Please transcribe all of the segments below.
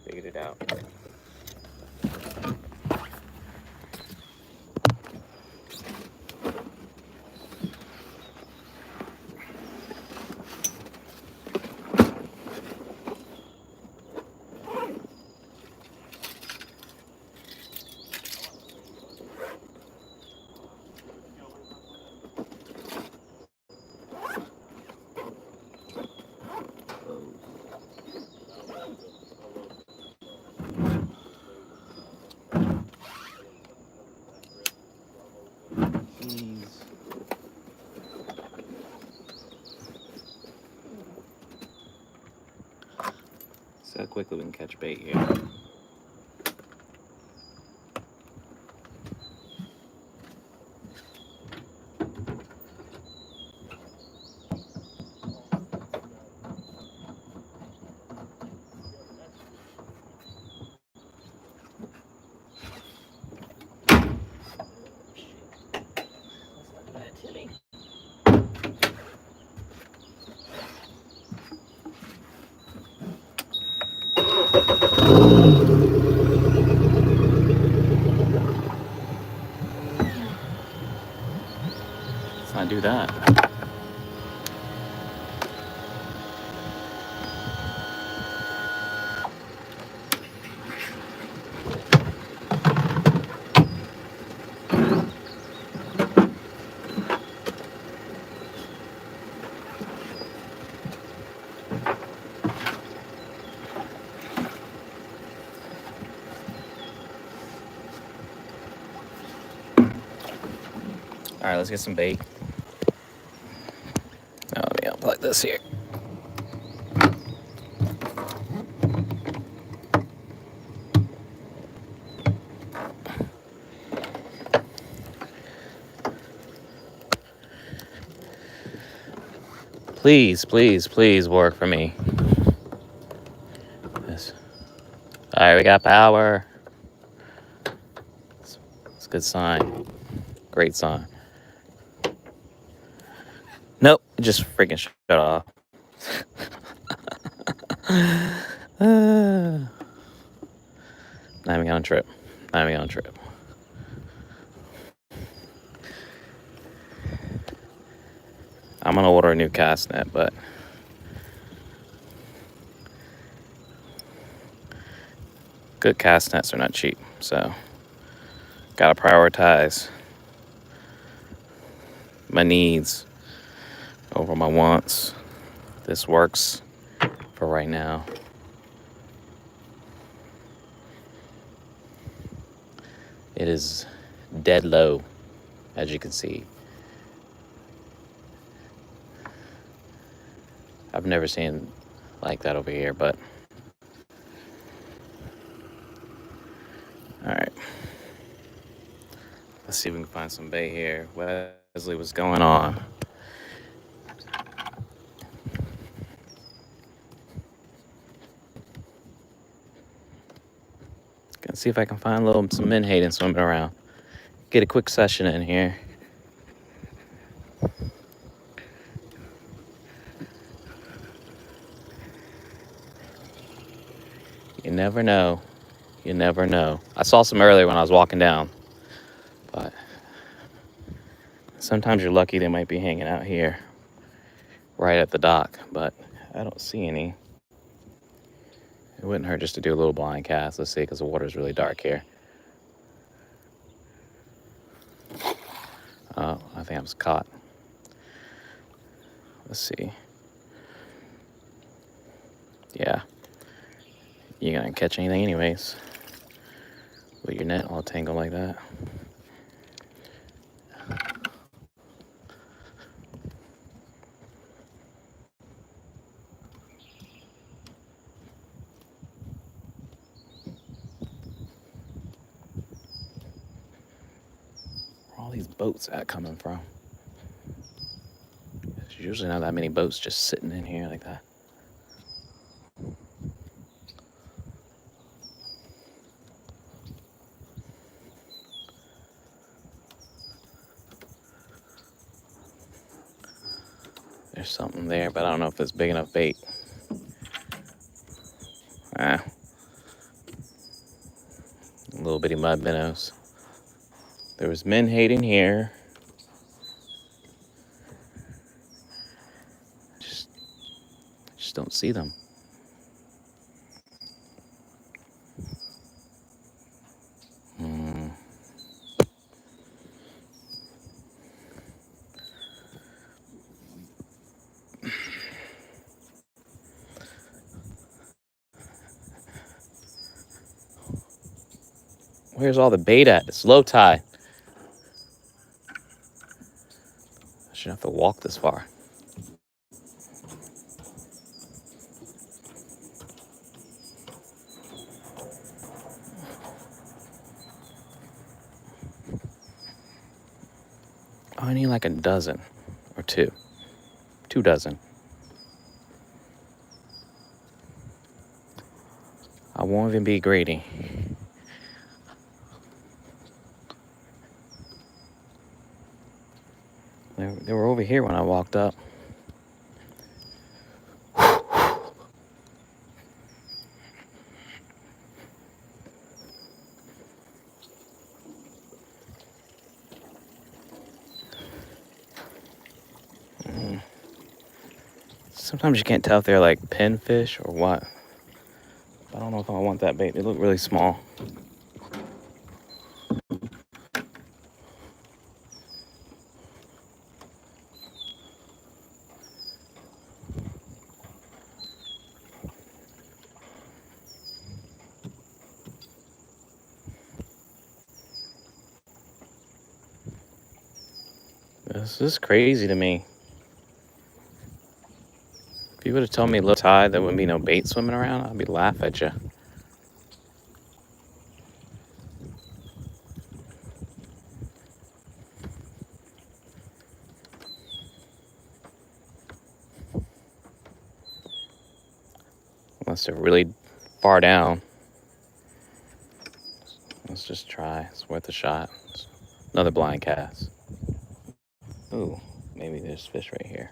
Figured it out. So quickly we can catch bait here. Let's not do that. All right, let's get some bait. Oh, let me unplug this here. Please, please, please work for me. Yes. All right, we got power. It's a good sign. Great sign. Nope, it just freaking shut off. Not even on a trip. Not even on a trip. I'm gonna order a new cast net, but good cast nets are not cheap, so gotta prioritize my needs over my wants. This works for right now. It is dead low, as you can see. I've never seen like that over here, but all right. Let's see if we can find some bait here. Wesley, what's going on? Gonna see if I can find some menhaden swimming around. Get a quick session in here. You never know. You never know. I saw some earlier when I was walking down, but sometimes you're lucky they might be hanging out here right at the dock, but I don't see any. It wouldn't hurt just to do a little blind cast. Let's see, because the water's really dark here. Oh, I think I was caught. Let's see. Yeah. You're gonna catch anything anyways with your net all tangled like that. Where are all these boats at coming from? There's usually not that many boats just sitting in here like that. There's something there, but I don't know if it's big enough bait. little bitty mud minnows. There was menhaden in here. Just don't see them. Where's all the bait at? It's low tide. I shouldn't have to walk this far. Oh, I need like a dozen or two. 2 dozen. I won't even be greedy. They were over here when I walked up. Sometimes you can't tell if they're like pinfish or what. I don't know if I want that bait. They look really small. This is crazy to me. If you would have told me low tide there wouldn't be no bait swimming around, I'd be laughing at you. Unless they're really far down. Let's just try. It's worth a shot. Another blind cast. Ooh, maybe there's fish right here.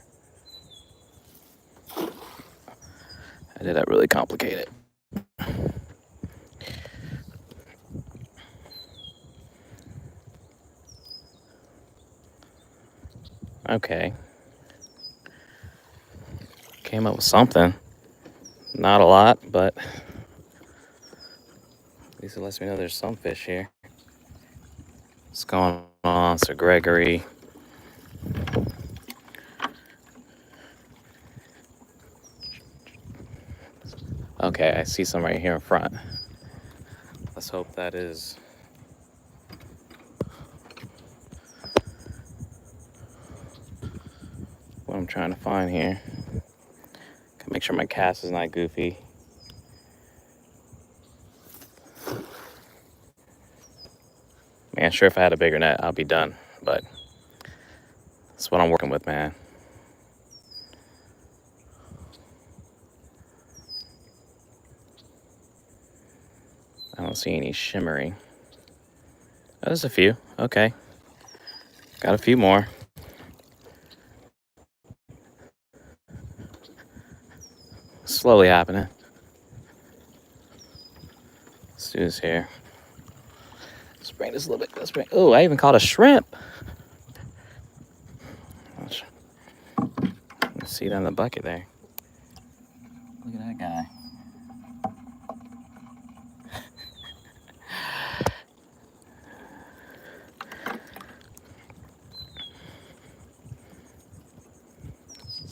I did that really complicated. Okay. Came up with something. Not a lot, but at least it lets me know there's some fish here. What's going on, Sir Gregory? Okay, I see some right here in front. Let's hope that is what I'm trying to find here. Gotta make sure my cast is not goofy. Man, sure, if I had a bigger net, I'll be done. But that's what I'm working with, man. I don't see any shimmering. Oh, there's a few. Okay. Got a few more. Slowly happening. Let's do this here. Let's bring this a little bit. Let's bring. Oh, I even caught a shrimp. Let's see it on the bucket there. Look at that guy.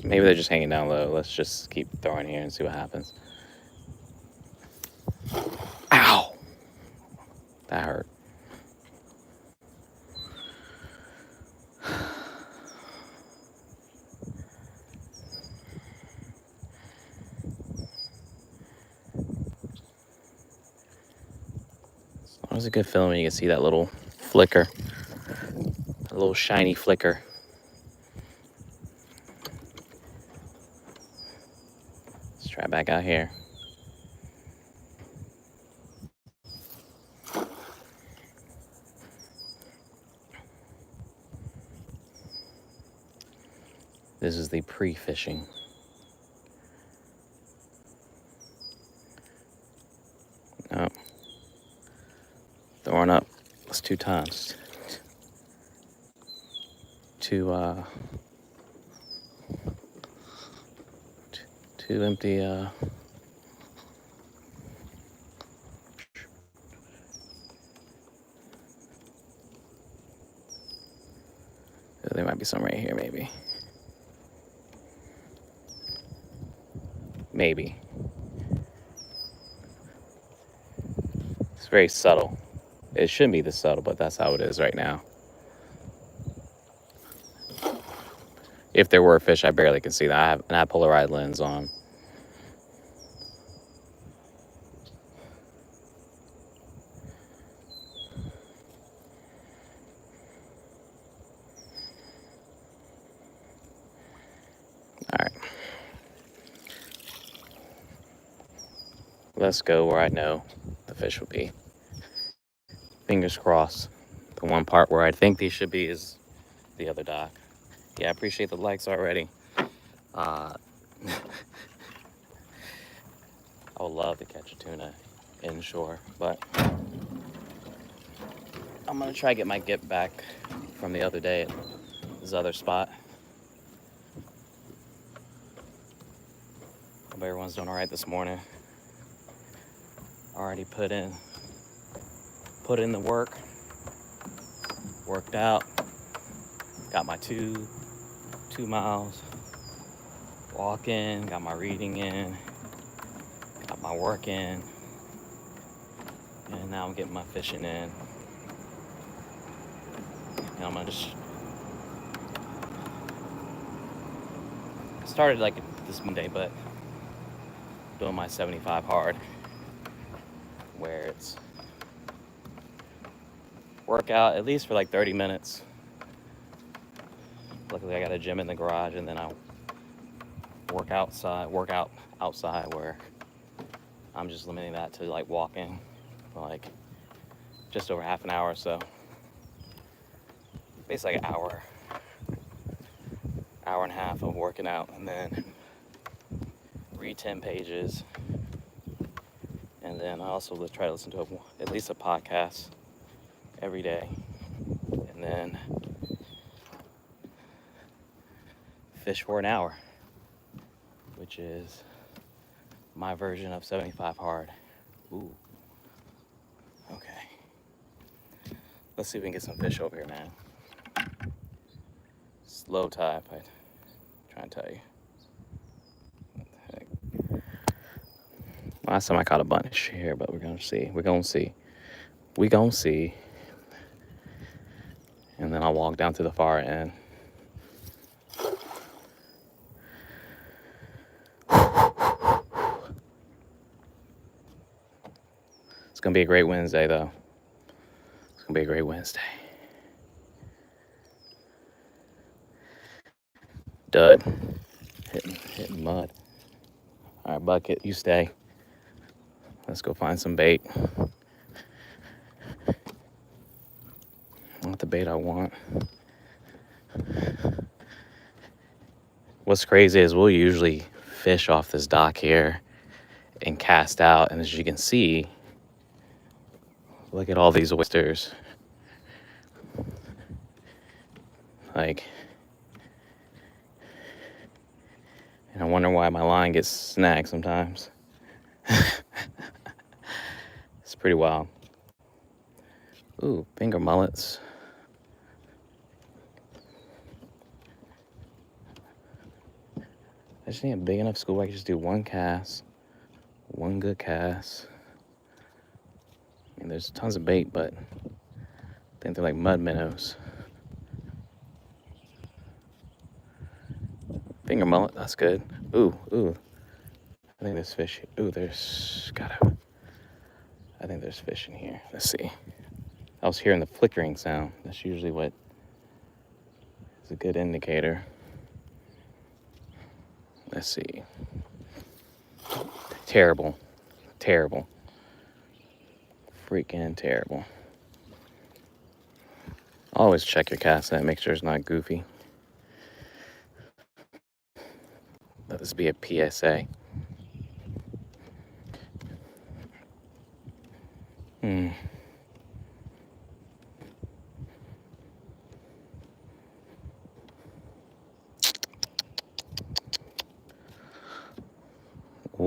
Maybe they're just hanging down low. Let's just keep throwing here and see what happens. Ow! That hurt. It was a good film. You can see that little flicker, a little shiny flicker. Let's try back out here. This is the pre-fishing. No. powering up. That's 2 times. Two empty there might be some right here, maybe. It's very subtle. It shouldn't be this subtle, but that's how it is right now. If there were fish, I barely can see that. I have polarized lens on. All right. Let's go where I know the fish will be. Fingers crossed. The one part where I think these should be is the other dock. Yeah, I appreciate the likes already. I would love to catch a tuna inshore, but I'm gonna try to get my get back from the other day at this other spot. Hope everyone's doing all right this morning. Already put in the work, worked out, got my two miles walk in, got my reading in, got my work in, and now I'm getting my fishing in. And I'm gonna just started like this Monday, but doing my 75 hard, where it's workout at least for like 30 minutes. Luckily I got a gym in the garage, and then I work out outside, where I'm just limiting that to like walking for like just over half an hour or so. Basically like an hour and a half of working out, and then read 10 pages. And then I also try to listen to at least a podcast every day. And then fish for an hour, which is my version of 75 hard. Ooh. Okay. Let's see if we can get some fish over here, man. It's low tide, but I'm trying to tell you. What the heck? Last time I caught a bunch here, but we're gonna see. And then I'll walk down to the far end. It's gonna be a great Wednesday, though. It's gonna be a great Wednesday. Dud. Hitting mud. All right, Bucket, you stay. Let's go find some bait. Not the bait I want. What's crazy is we'll usually fish off this dock here and cast out, and as you can see, look at all these oysters. Like, and I wonder why my line gets snagged sometimes. It's pretty wild. Ooh, finger mullets. I just need a big enough school where I can just do one good cast. I mean, there's tons of bait, but I think they're like mud minnows. Finger mullet, that's good. Ooh. I think there's fish. Ooh, I think there's fish in here. Let's see. I was hearing the flickering sound. That's usually what is a good indicator. Let's see. Terrible. Freaking terrible. Always check your cast net, make sure it's not goofy. Let this be a PSA.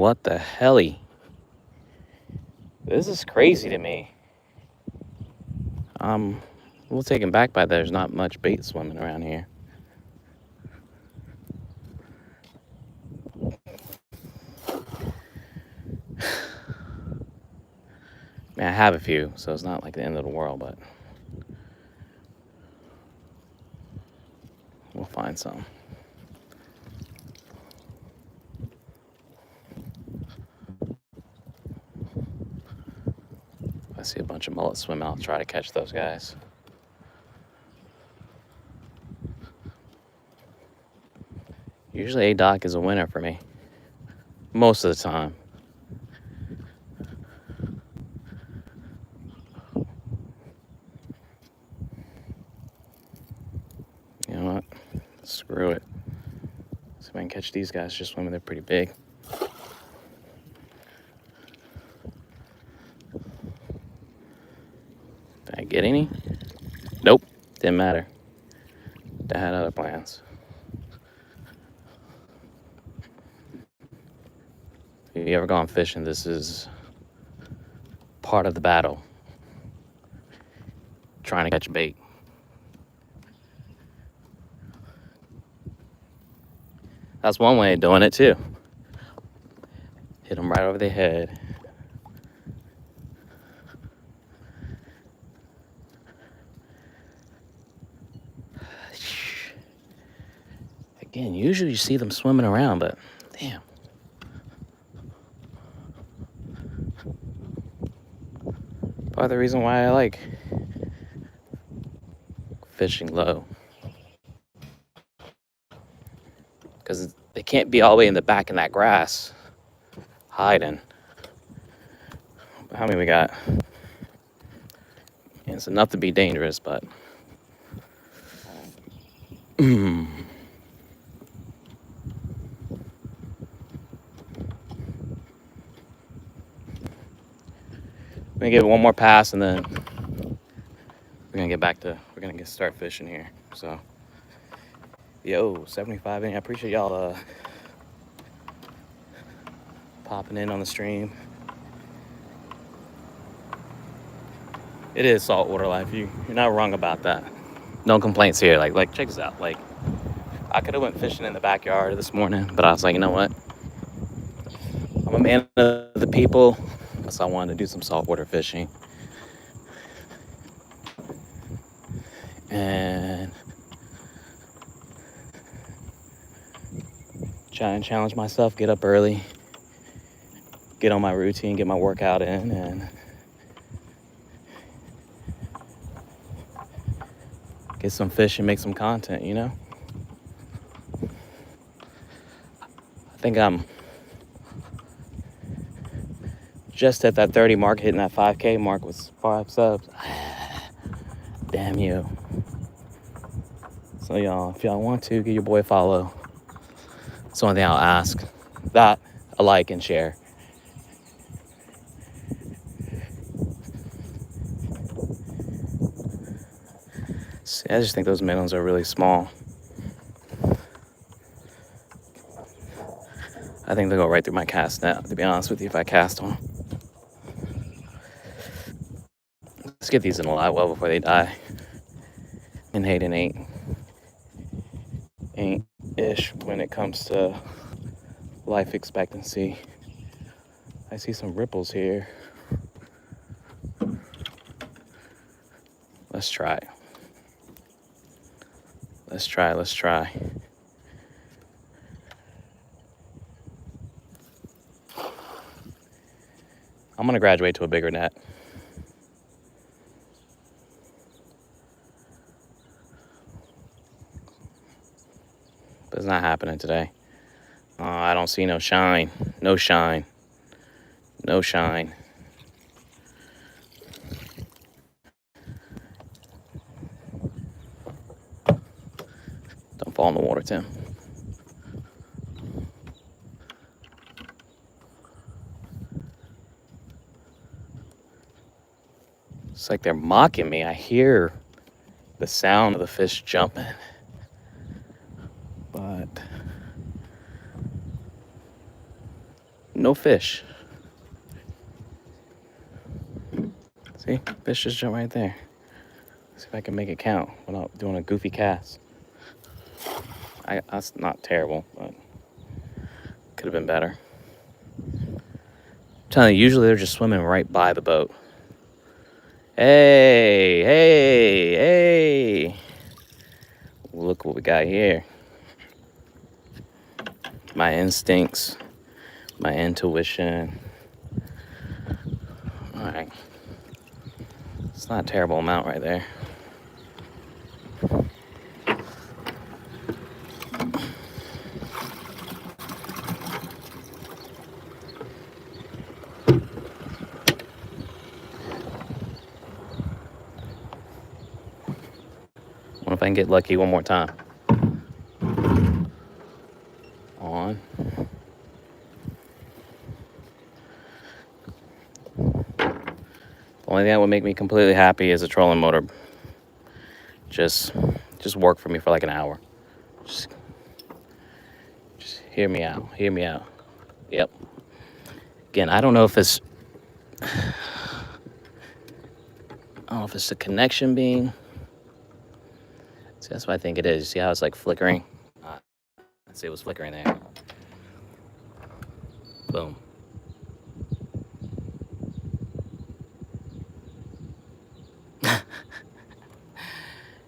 what the helly? This is crazy to me. I'm a little taken back by there's not much bait swimming around here. I mean, I have a few, so it's not like the end of the world, but we'll find some. If I see a bunch of mullets swim out, try to catch those guys. Usually A-Doc is a winner for me. Most of the time. You know what? Screw it. See if I can catch these guys just swimming. They're pretty big. Did I get any? Nope. Didn't matter. I had other plans. If you ever gone fishing, this is part of the battle. Trying to catch bait. That's one way of doing it too. Hit them right over the head. Again, usually you see them swimming around, but damn. Part of the reason why I like fishing low. Because they can't be all the way in the back in that grass hiding. How many we got? Yeah, it's enough to be dangerous, but I'm gonna give it one more pass, and then we're gonna start fishing here. So, yo, 75 in. I appreciate y'all popping in on the stream. It is saltwater life. You're not wrong about that. No complaints here. Like check this out. Like, I could have went fishing in the backyard this morning, but I was like, you know what? I'm a man of the people, so I wanted to do some saltwater fishing. And try and challenge myself, get up early, get on my routine, get my workout in, and get some fish and make some content, you know? I think I'm just at that 30 mark, hitting that 5K mark with 5 subs. Damn you. So y'all, if y'all want to, give your boy a follow. That's the only thing I'll ask. That, a like and share. See, I just think those minnows are really small. I think they'll go right through my cast net, to be honest with you, if I cast them. Let's get these in a live well before they die. And Hayden ain't ish when it comes to life expectancy. I see some ripples here. Let's try. Let's try. I'm gonna graduate to a bigger net. But it's not happening today. I don't see no shine. No shine. No shine. Don't fall in the water, Tim. It's like they're mocking me. I hear the sound of the fish jumping. But no fish. See, fish just jumped right there. See if I can make it count without doing a goofy cast. That's not terrible, but could have been better. I'm telling you, usually they're just swimming right by the boat. Hey, hey, hey. Look what we got here. My instincts, my intuition. All right. It's not a terrible amount right there. What if I can get lucky one more time? On. The only thing that would make me completely happy is a trolling motor. Just work for me for like an hour. Just hear me out. Hear me out. Yep. Again, I don't know if it's the connection being. See, that's what I think it is. See how it's like flickering? Let's see, it was flickering there. Boom.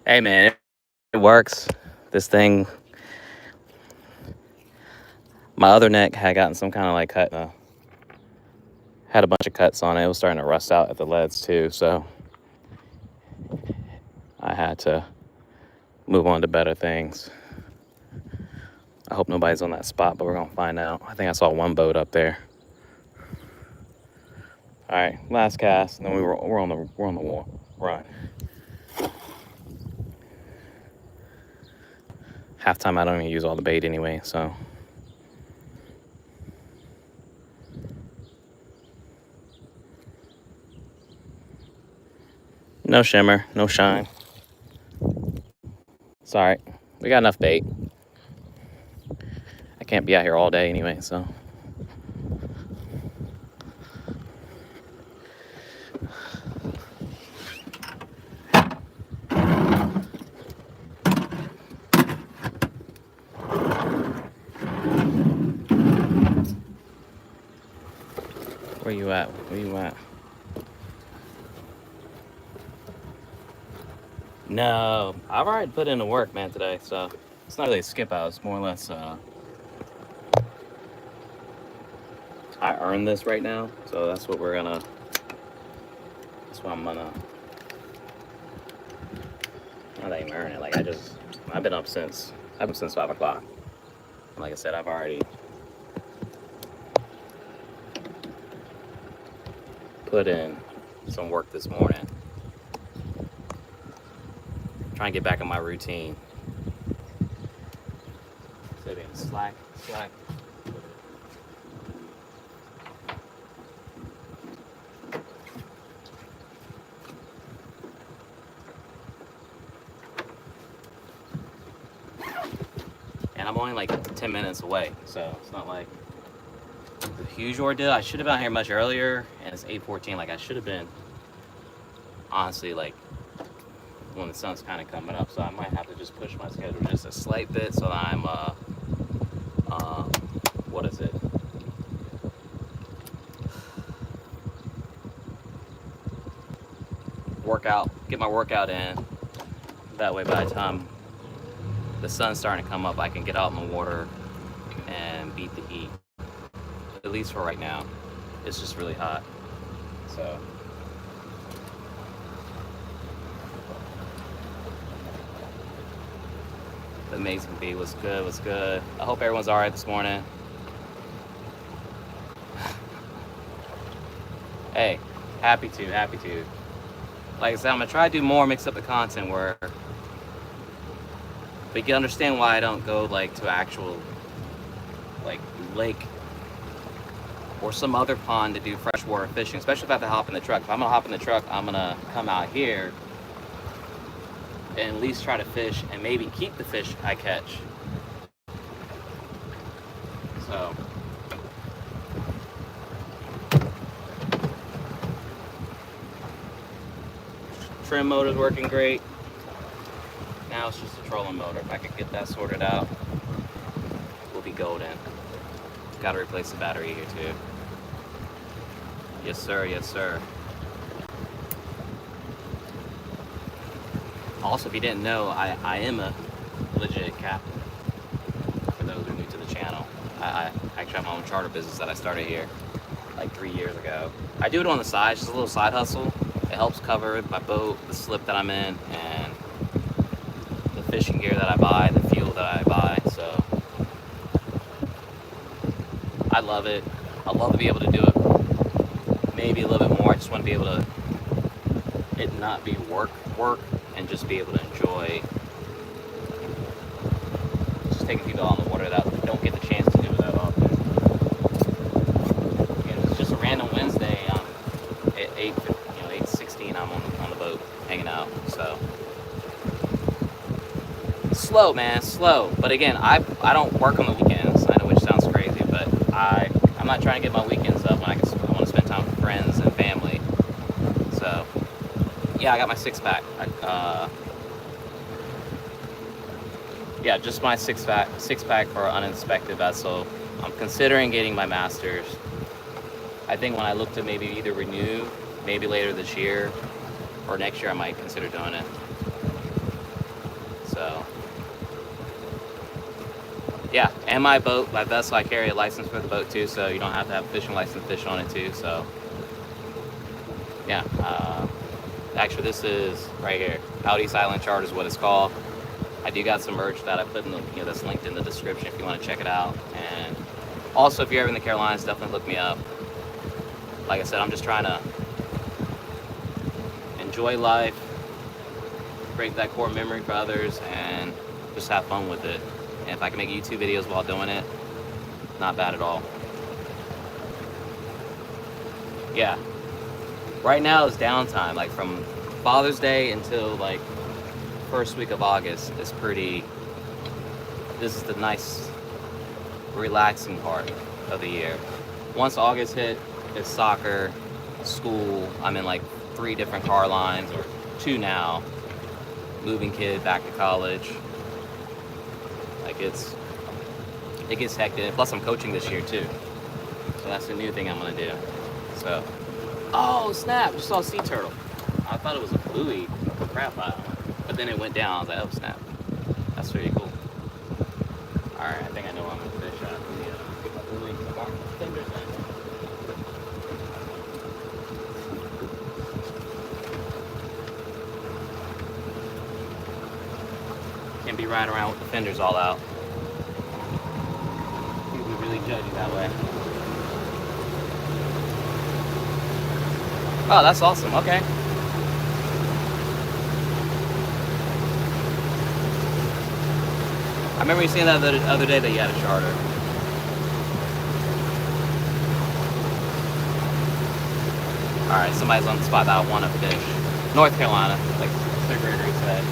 Hey man, it works. This thing, my other neck had gotten some kind of like cut. Had a bunch of cuts on it. It was starting to rust out at the leads too, so I had to move on to better things. I hope nobody's on that spot, but we're gonna find out. I think I saw one boat up there. All right, last cast, and then we're on the run. Halftime, I don't even use all the bait anyway, so. No shimmer, no shine. Sorry, we got enough bait. I can't be out here all day anyway, so. Where you at? Where you at? No, I've already put in the work, man, today, so it's not really a skip out. It's more or less, I earned this right now, so that's what I'm gonna, not even earn it, like I've been up since 5 o'clock. Like I said, I've already put in some work this morning. Trying to get back in my routine. Sitting slack. And I'm only like 10 minutes away, so it's not like a huge ordeal. I should have been out here much earlier, and it's 8:14. Like I should have been, honestly, like when the sun's kind of coming up, so I might have to just push my schedule just a slight bit so that I'm what is it, get my workout in. That way by the time the sun's starting to come up, I can get out in the water and beat the heat. At least for right now. It's just really hot, so the amazing bee was good. I hope everyone's all right this morning. Hey, happy to. Like I said, I'm gonna try to do more, mix up the content where, but you can understand why I don't go like to actual like lake or some other pond to do freshwater fishing, especially if I have to hop in the truck. If I'm gonna hop in the truck, I'm gonna come out here and at least try to fish and maybe keep the fish I catch. So trim motor's working great. Now it's just a trolling motor. If I could get that sorted out, we'll be golden. Got to replace the battery here too. Yes sir, yes sir. Also, if you didn't know, I am a legit captain. For those who are new to the channel, I actually have my own charter business that I started here like 3 years ago. I do it on the side, just a little side hustle. It helps cover my boat, the slip that I'm in, and the fishing gear that I buy, the fuel that I buy. So I love it. I love to be able to do it maybe a little bit more. I just want to be able to it not be work and just be able to enjoy just taking people out on the water that don't get the chance to do it that often. Again, it's just a random Wednesday. At 8:16, I'm on the boat hanging out. So slow, man, slow. But again, I don't work on the weekends. I know, which sounds crazy, but I'm not trying to get my weekends up when I want to spend time with friends and family. So yeah, I got my six-pack. Yeah, just my six-pack for an uninspected vessel. I'm considering getting my master's. I think when I look to maybe either renew, maybe later this year or next year, I might consider doing it. So yeah, and my boat, my vessel, I carry a license for the boat too, so you don't have to have a fishing license to fish on it too. So yeah, actually this is right here, Out East Island Chart is what it's called. I do got some merch that I put in the, that's linked in the description if you want to check it out. And also, if you're ever in the Carolinas, definitely look me up. Like I said, I'm just trying to enjoy life, create that core memory for others, and just have fun with it. And if I can make YouTube videos while doing it, not bad at all. Yeah. Right now is downtime, like from Father's Day until like first week of August is pretty, this is the nice, relaxing part of the year. Once August hit, it's soccer, school. I'm in like 3 different car lines, or 2 now. Moving kid back to college. Like it gets hectic. And plus I'm coaching this year too. So that's the new thing I'm gonna do. So, oh snap, just saw a sea turtle. I thought it was a buoy or crap out. But then it went down. I was like, oh snap. That's pretty cool. Alright, I think I know where I'm gonna fish at. Get my buoy. Fenders in. Can't be riding around with the fenders all out. People really judge you that way. Oh, that's awesome. Okay. I remember you saying that the other day that you had a charter. Alright, somebody's on the spot that I want to fish. North Carolina, like Sir Gregory said.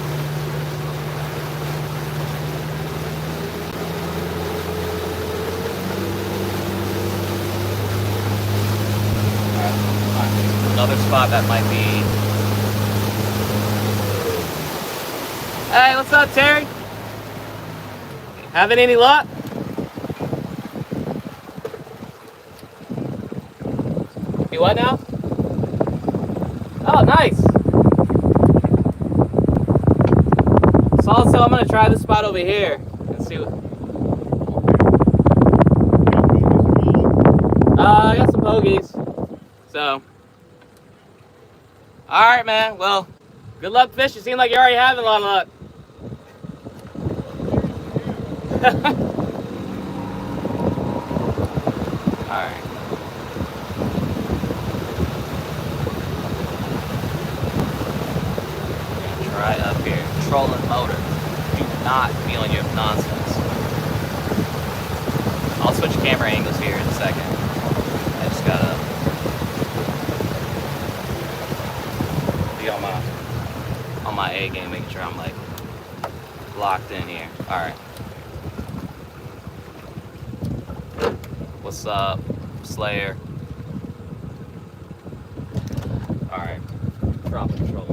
Alright, another spot that might be... Hey, what's up, Terry? Having any luck? You what now? Oh, nice. So also, I'm gonna try this spot over here and see what. I got some pogies. So, all right, man. Well, good luck fishing. Seems like you're already having a lot of luck. Alright. Try up here. Trolling motor. Do not be on your nonsense. I'll switch camera angles here in a second. I just gotta be on my A game, making sure I'm like locked in here. Alright. What's up, Slayer? Alright, drop control.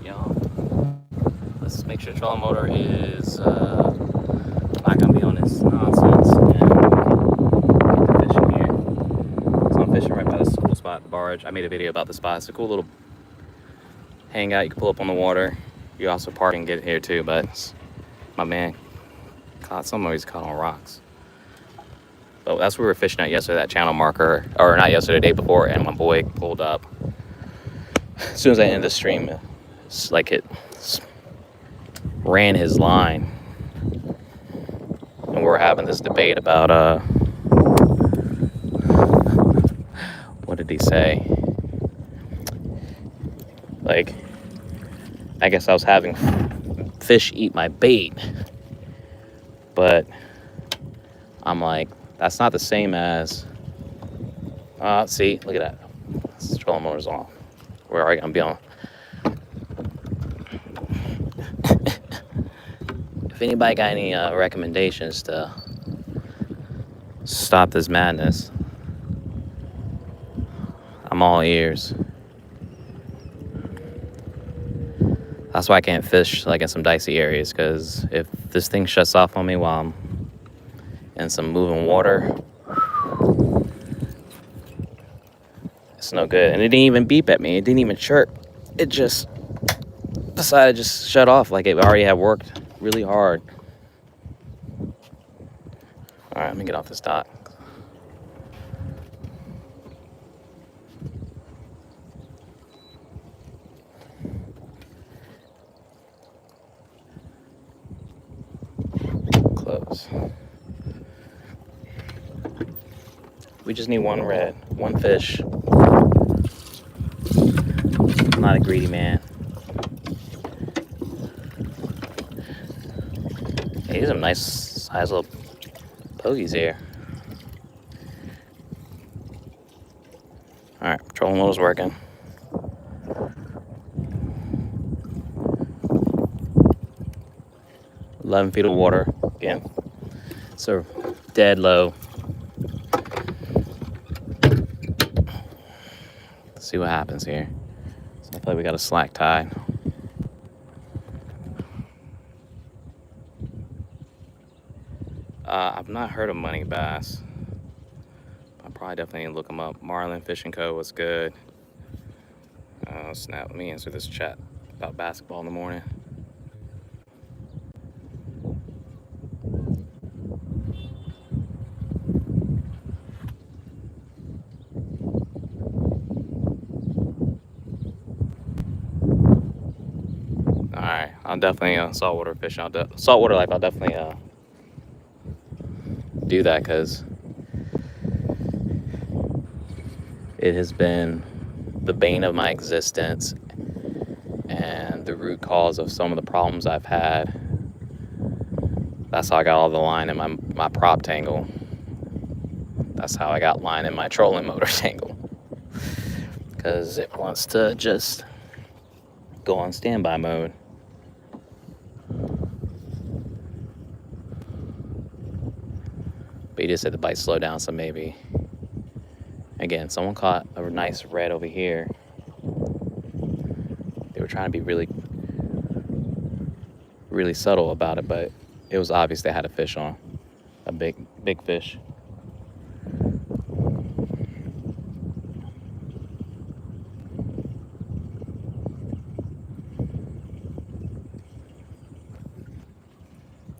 y'all. Let's make sure the trolling motor is not gonna be on this nonsense and get the fishing here. So I'm fishing right by this cool spot, the barge. I made a video about the spot. It's a cool little hangout. You can pull up on the water. You also park and get here too, but my man caught some of these caught on rocks. But that's where we were fishing at yesterday, that channel marker, or not yesterday, the day before, and my boy pulled up. As soon as I ended the stream, it's like it ran his line. And we're having this debate about, what did he say? Like, I guess I was having fish eat my bait. But I'm like, that's not the same as, see, look at that. This trolling motor's off. Where are you gonna be on? If anybody got any recommendations to stop this madness, I'm all ears. That's why I can't fish like in some dicey areas, because if this thing shuts off on me while I'm in some moving water, it's no good. And it didn't even beep at me. It didn't even chirp. It just decided to just shut off like it already had worked really hard. All right, let me get off this dock. Close. We just need one red, one fish. I'm not a greedy man. Hey, these are some nice size little pogies here. All right, trolling motor's working. $11 feet of water again. So dead low. Let's see what happens here. So I thought we got a slack tide. I've not heard of money bass. I probably definitely need to look them up. Marlin Fishing Co. was good. Snap, let me answer this chat about basketball in the morning. Alright, I'll definitely saltwater fishing. Saltwater life, I'll definitely do that, because it has been the bane of my existence and the root cause of some of the problems I've had. That's how I got all the line in my prop tangle. That's how I got line in my trolling motor tangle, because it wants to just go on standby mode. But you just said the bite slow down, so maybe. Again, someone caught a nice red over here. They were trying to be really subtle about it, but it was obvious they had a fish on. A big fish.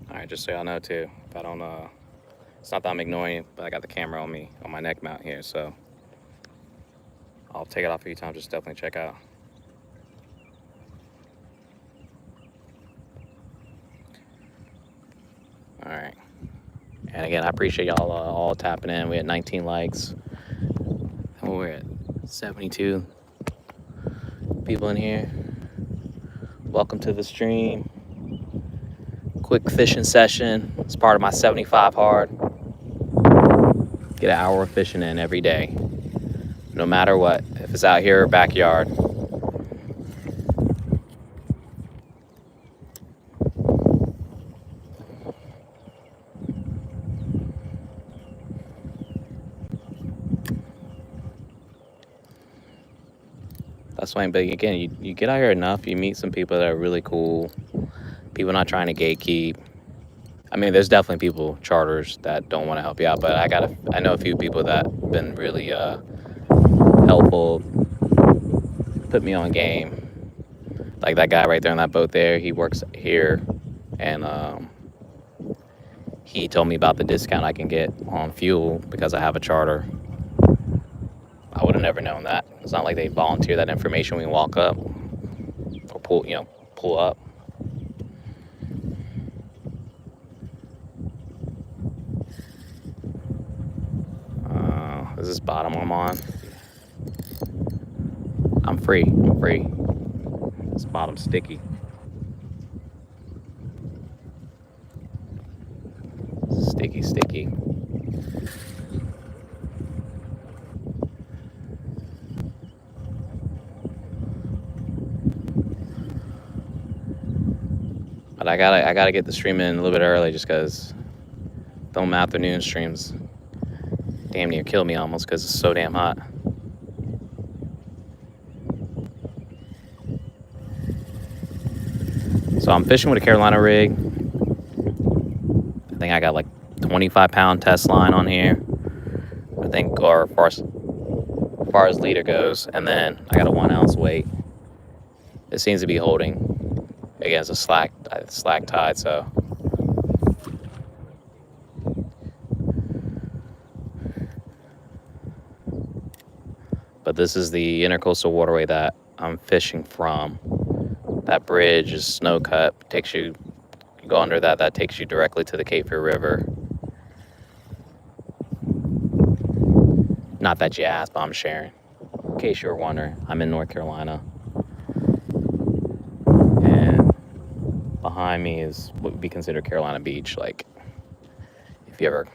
Alright, just so y'all know too, if I don't it's not that I'm ignoring you, but I got the camera on me, on my neck mount here, so I'll take it off a few times. Just definitely check out. All right. And again, I appreciate y'all all tapping in. We had 19 likes. And we're at 72 people in here. Welcome to the stream. Quick fishing session. It's part of my 75 hard. Get an hour of fishing in every day, no matter what, if it's out here or backyard. That's why. But again, you get out here enough, you meet some people that are really cool. People not trying to gatekeep. I mean, there's definitely people, charters, that don't want to help you out. But I know a few people that have been really helpful, put me on game. Like that guy right there in that boat there, he works here, and he told me about the discount I can get on fuel because I have a charter. I would have never known that. It's not like they volunteer that information when we walk up or pull up. Is this bottom I'm on? I'm free. This bottom's sticky. Sticky. But I gotta get the stream in a little bit early just because them afternoon streams damn near kill me almost because it's so damn hot. So I'm fishing with a Carolina rig. I think I got like 25-pound test line on here. I think, or as far as leader goes, and then I got a 1 ounce weight. It seems to be holding against a slack tide, so. But this is the intercoastal waterway that I'm fishing from. That bridge is snow cut. You go under that takes you directly to the Cape Fear River. Not that you asked, but I'm sharing. In case you were wondering, I'm in North Carolina. And behind me is what would be considered Carolina Beach. Like, if you're ever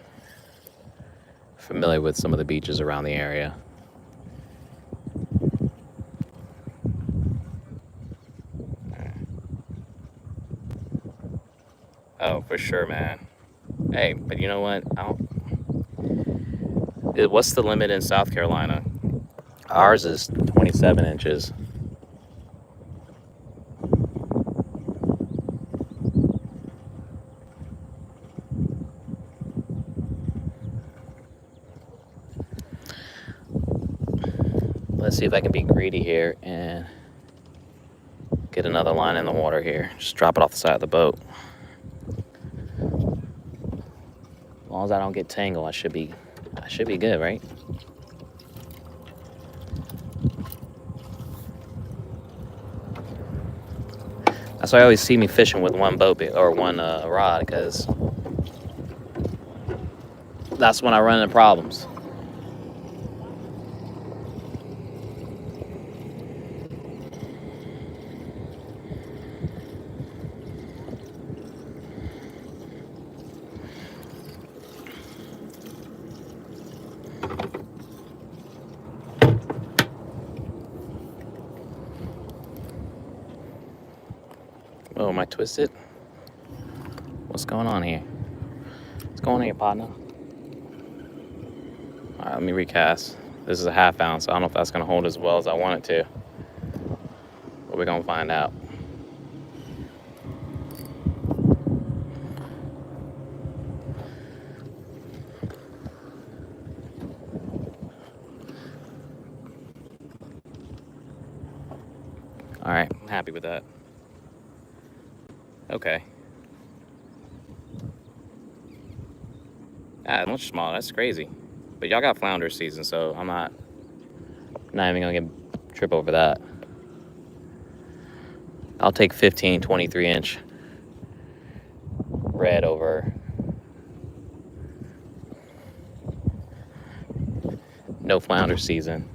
familiar with some of the beaches around the area. Oh, for sure, man. Hey, but you know what? What's the limit in South Carolina? Ours is 27 inches. Let's see if I can be greedy here and get another line in the water here. Just drop it off the side of the boat. As long as I don't get tangled, I should be good, right? That's why I always see me fishing with one boat or one rod, because that's when I run into problems. Oh, am I twisted? What's going on here? What's going on here, partner? All right, let me recast. This is a 1/2 ounce. I don't know if that's going to hold as well as I want it to. But we're going to find out. All right, I'm happy with that. Okay. Ah, much smaller. That's crazy. But y'all got flounder season, so I'm not even gonna trip over that. I'll take 15, 23-inch red over no flounder season.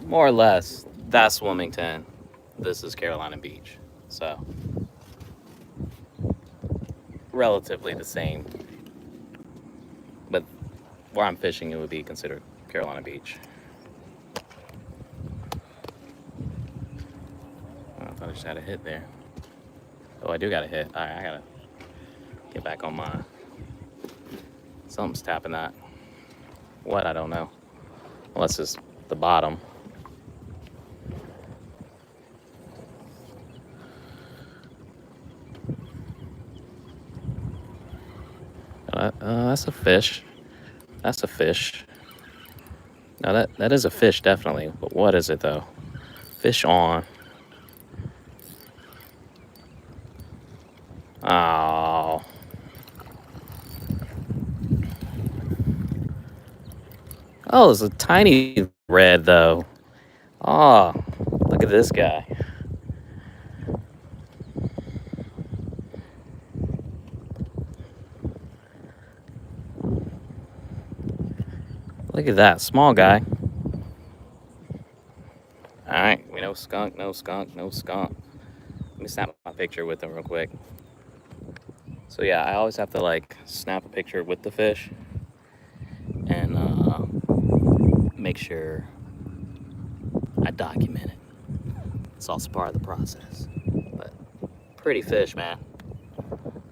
More or less. That's Wilmington. This is Carolina Beach. So, relatively the same. But where I'm fishing, it would be considered Carolina Beach. I thought I just had a hit there. Oh, I do got a hit. All right, I gotta get back on mine. Something's tapping that. What? I don't know. Unless it's the bottom. That's a fish. That's a fish. No, that is a fish, definitely. But what is it, though? Fish on. Oh. Oh, it's a tiny red, though. Oh, look at this guy. Look at that. Small guy. All right. We know skunk, no skunk, no skunk. Let me snap my picture with him real quick. So, yeah, I always have to, like, snap a picture with the fish and make sure I document it. It's also part of the process. But pretty fish, man.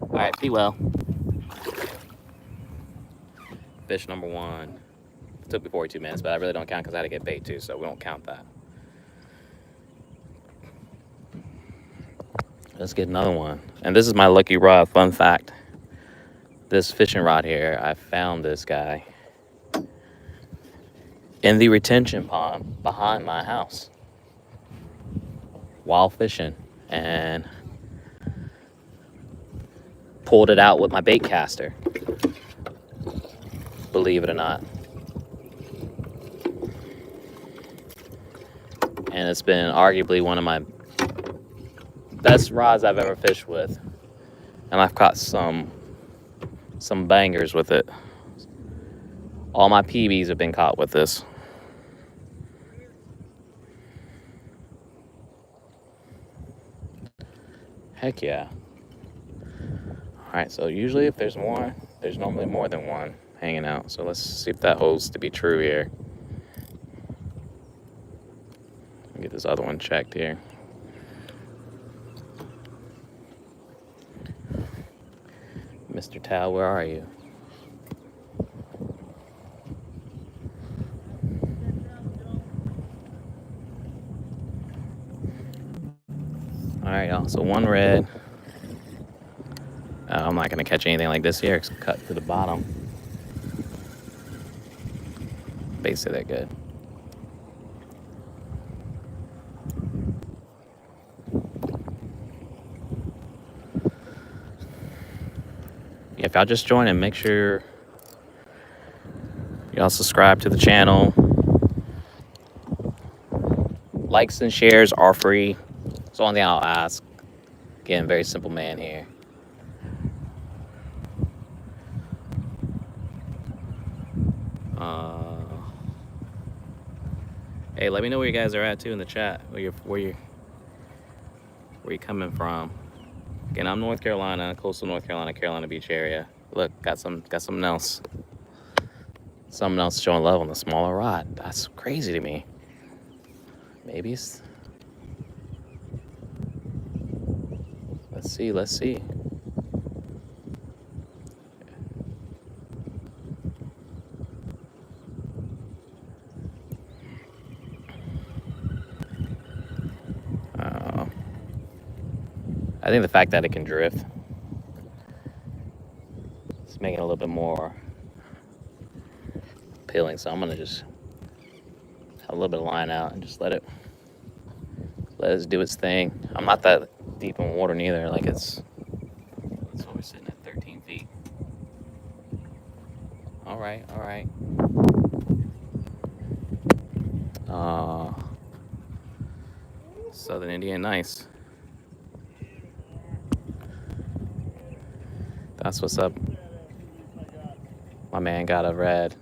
All right, be well. Fish number one. It took me 42 minutes, but I really don't count because I had to get bait too, so we don't count that. Let's get another one. And this is my lucky rod. Fun fact. This fishing rod here, I found this guy in the retention pond behind my house while fishing, and pulled it out with my bait caster, believe it or not. And it's been arguably one of my best rods I've ever fished with. And I've caught some bangers with it. All my PBs have been caught with this. Heck yeah. All right, so usually if there's more, there's normally more than one hanging out. So let's see if that holds to be true here. Get this other one checked here. Mr. Tao, where are you? All right, y'all. So one red. I'm not gonna catch anything like this here. It's cut to the bottom. Basically, they're good. If y'all just join in, make sure y'all subscribe to the channel. Likes and shares are free. It's the only thing I'll ask. Again, very simple man here. Hey, let me know where you guys are at too in the chat. Where you coming from? Again, I'm North Carolina, coastal North Carolina, Carolina Beach area. Look, got something else. Something else showing love on the smaller rod. That's crazy to me. Maybe it's... Let's see. I think the fact that it can drift, it's making it a little bit more appealing. So I'm gonna just have a little bit of line out and just let it do its thing. I'm not that deep in water neither. Like it's always sitting at 13 feet. All right. Southern Indian, nice. That's what's up. My man got a red.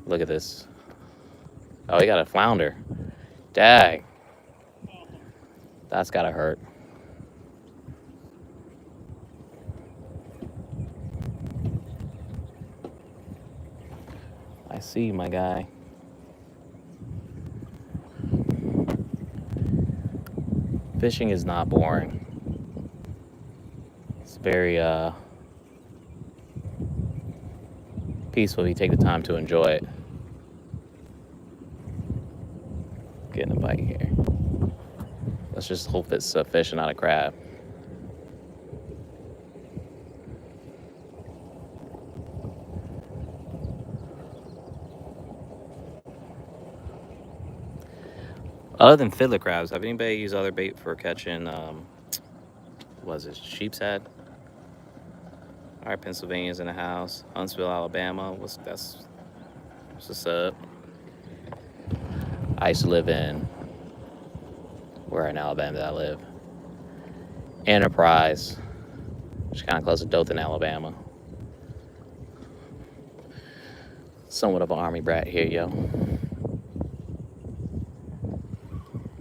Look at this. Oh, he got a flounder. Dang. That's gotta hurt. I see, my guy. Fishing is not boring. It's very peaceful if you take the time to enjoy it. Getting a bite here. Let's just hope it's a fish and not a crab. Other than fiddler crabs, have anybody used other bait for catching, was it sheep's head? All right, Pennsylvania's in the house. Huntsville, Alabama. What's up? I used to live in, where in Alabama did I live? Enterprise, which is kind of close to Dothan, Alabama. Somewhat of an army brat here, yo.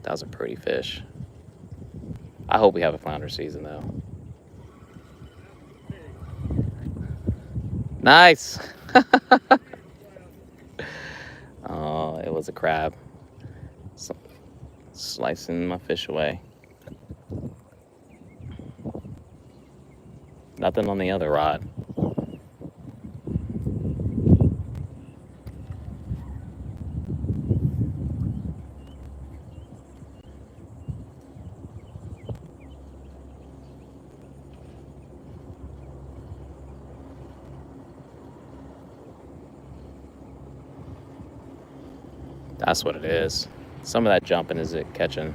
That was a pretty fish. I hope we have a flounder season, though. Nice! Oh, it was a crab. Slicing my fish away. Nothing on the other rod. That's what it is. Some of that jumping is it catching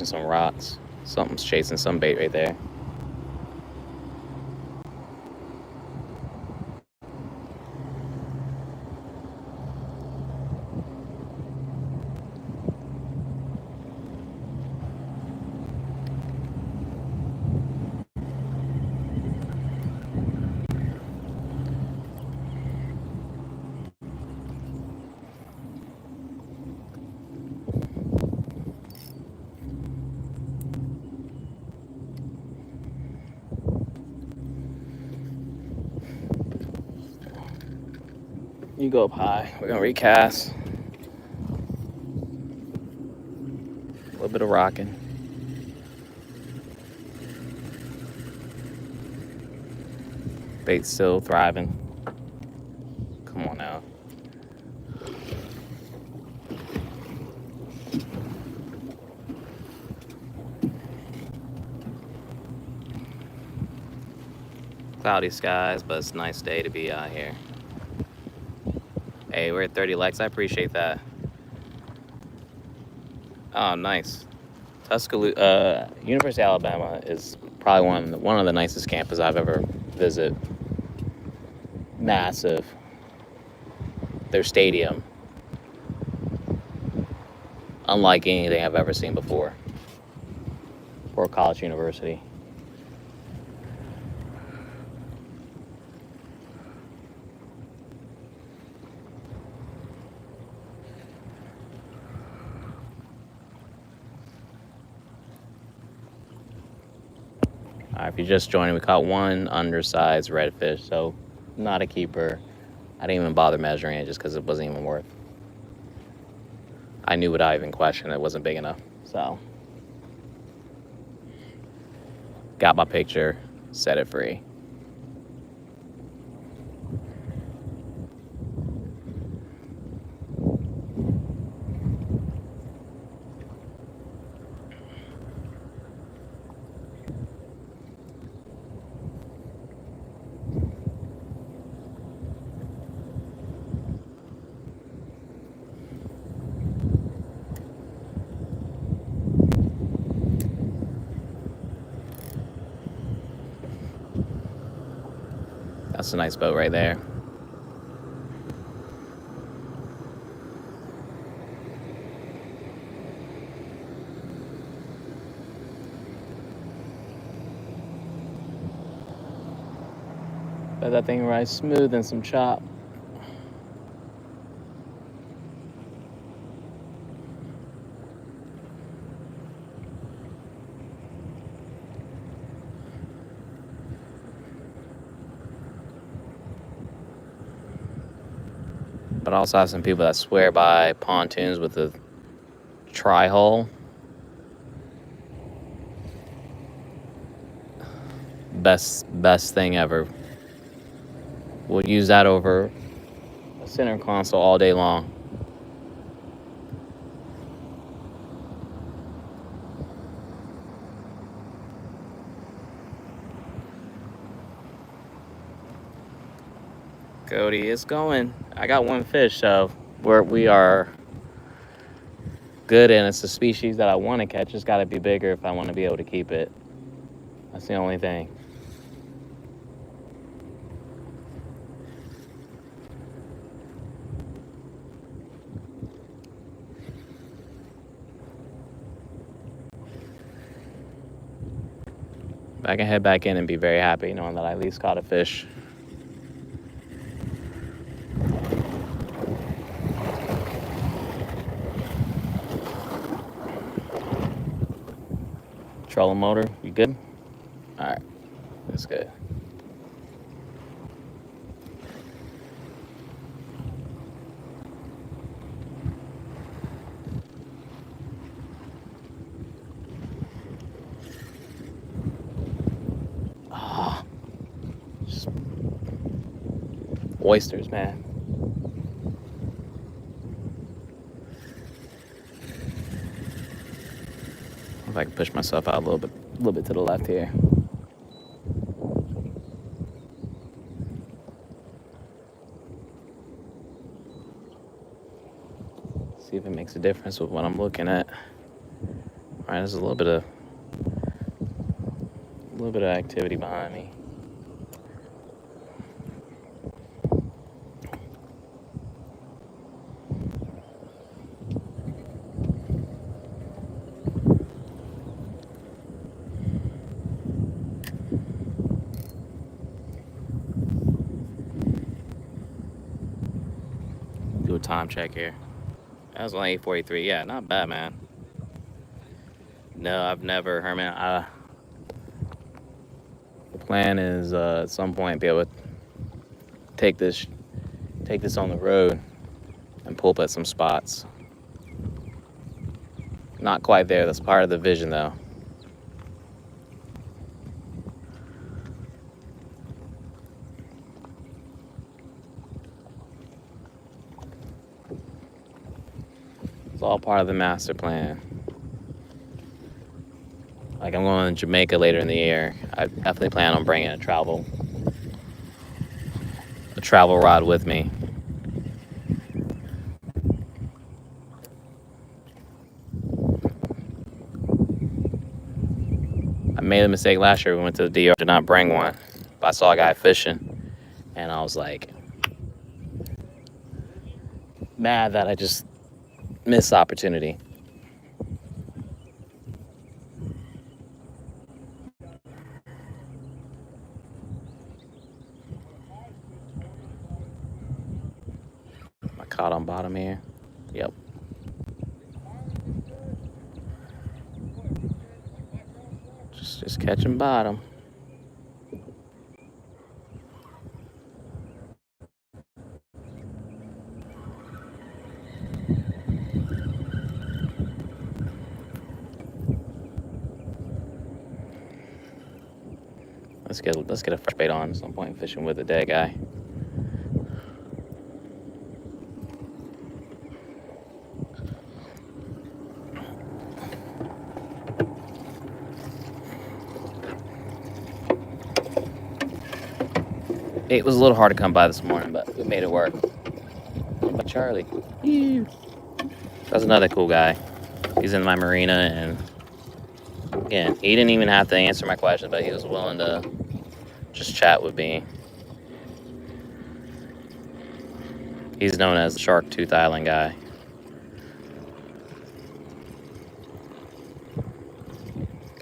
some rocks. Something's chasing some bait right there. You go up high. We're gonna recast. A little bit of rocking. Bait's still thriving. Come on now. Cloudy skies, but it's a nice day to be out here. Hey, we're at 30 likes. I appreciate that. Oh, nice. Tuscaloosa, University of Alabama is probably one of the nicest campuses I've ever visited. Massive. Their stadium, unlike anything I've ever seen before for a college university. All right, if you're just joining, we caught one undersized redfish, so not a keeper. I didn't even bother measuring it just because it wasn't even worth. I knew without even questioning it wasn't big enough, so. Got my picture, set it free. That's a nice boat right there. Bet that thing rides smooth and some chop. But I also have some people that swear by pontoons with the tri-hull. Best thing ever. We'll use that over a center console all day long. Cody, it's going. I got one fish, so we are good, and it's a species that I want to catch. It's got to be bigger if I want to be able to keep it. That's the only thing. I can head back in and be very happy knowing that I at least caught a fish. Trolling motor, you good? All right, that's good. Oh, oysters, man. If I can push myself out a little bit to the left here. See if it makes a difference with what I'm looking at. All right, there's a little bit of activity behind me. Do a time check here. That was only 8:43. Yeah, not bad, man. No, I've never, Herman. The plan is at some point be able to take this on the road and pull up at some spots. Not quite there. That's part of the vision, though. It's all part of the master plan. Like, I'm going to Jamaica later in the year. I definitely plan on bringing a travel rod with me. I made a mistake last year. We went to the DR, did not bring one. But I saw a guy fishing, and I was like, mad that I just missed the opportunity. I caught on bottom here. Yep. Just catching bottom. Let's get a fresh bait on at some point, fishing with a dead guy. It was a little hard to come by this morning, but we made it work. But Charlie, that's another cool guy. He's in my marina, and again, he didn't even have to answer my question, but he was willing to just chat with me. He's known as the Shark Tooth Island guy.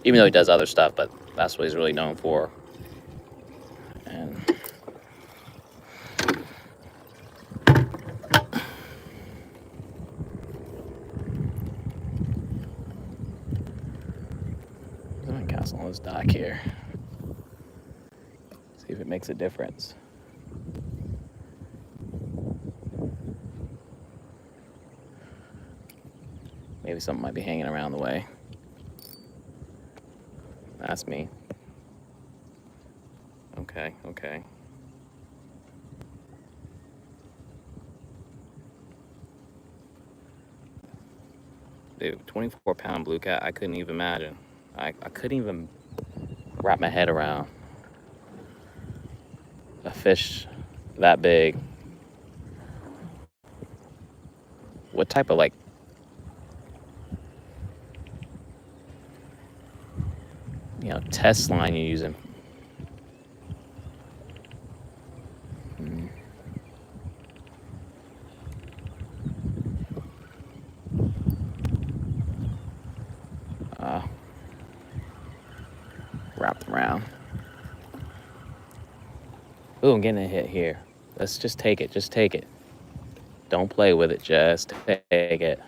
Even though he does other stuff, but that's what he's really known for. And I'm gonna cast on this dock here. See if it makes a difference. Maybe something might be hanging around the way. That's me. Okay. Dude, 24-pound blue cat, I couldn't even imagine. I couldn't even wrap my head around a fish that big. What type of, like, test line you using? Wrapped around. Ooh, I'm getting a hit here. Let's just take it. Just take it. Don't play with it. Just take it.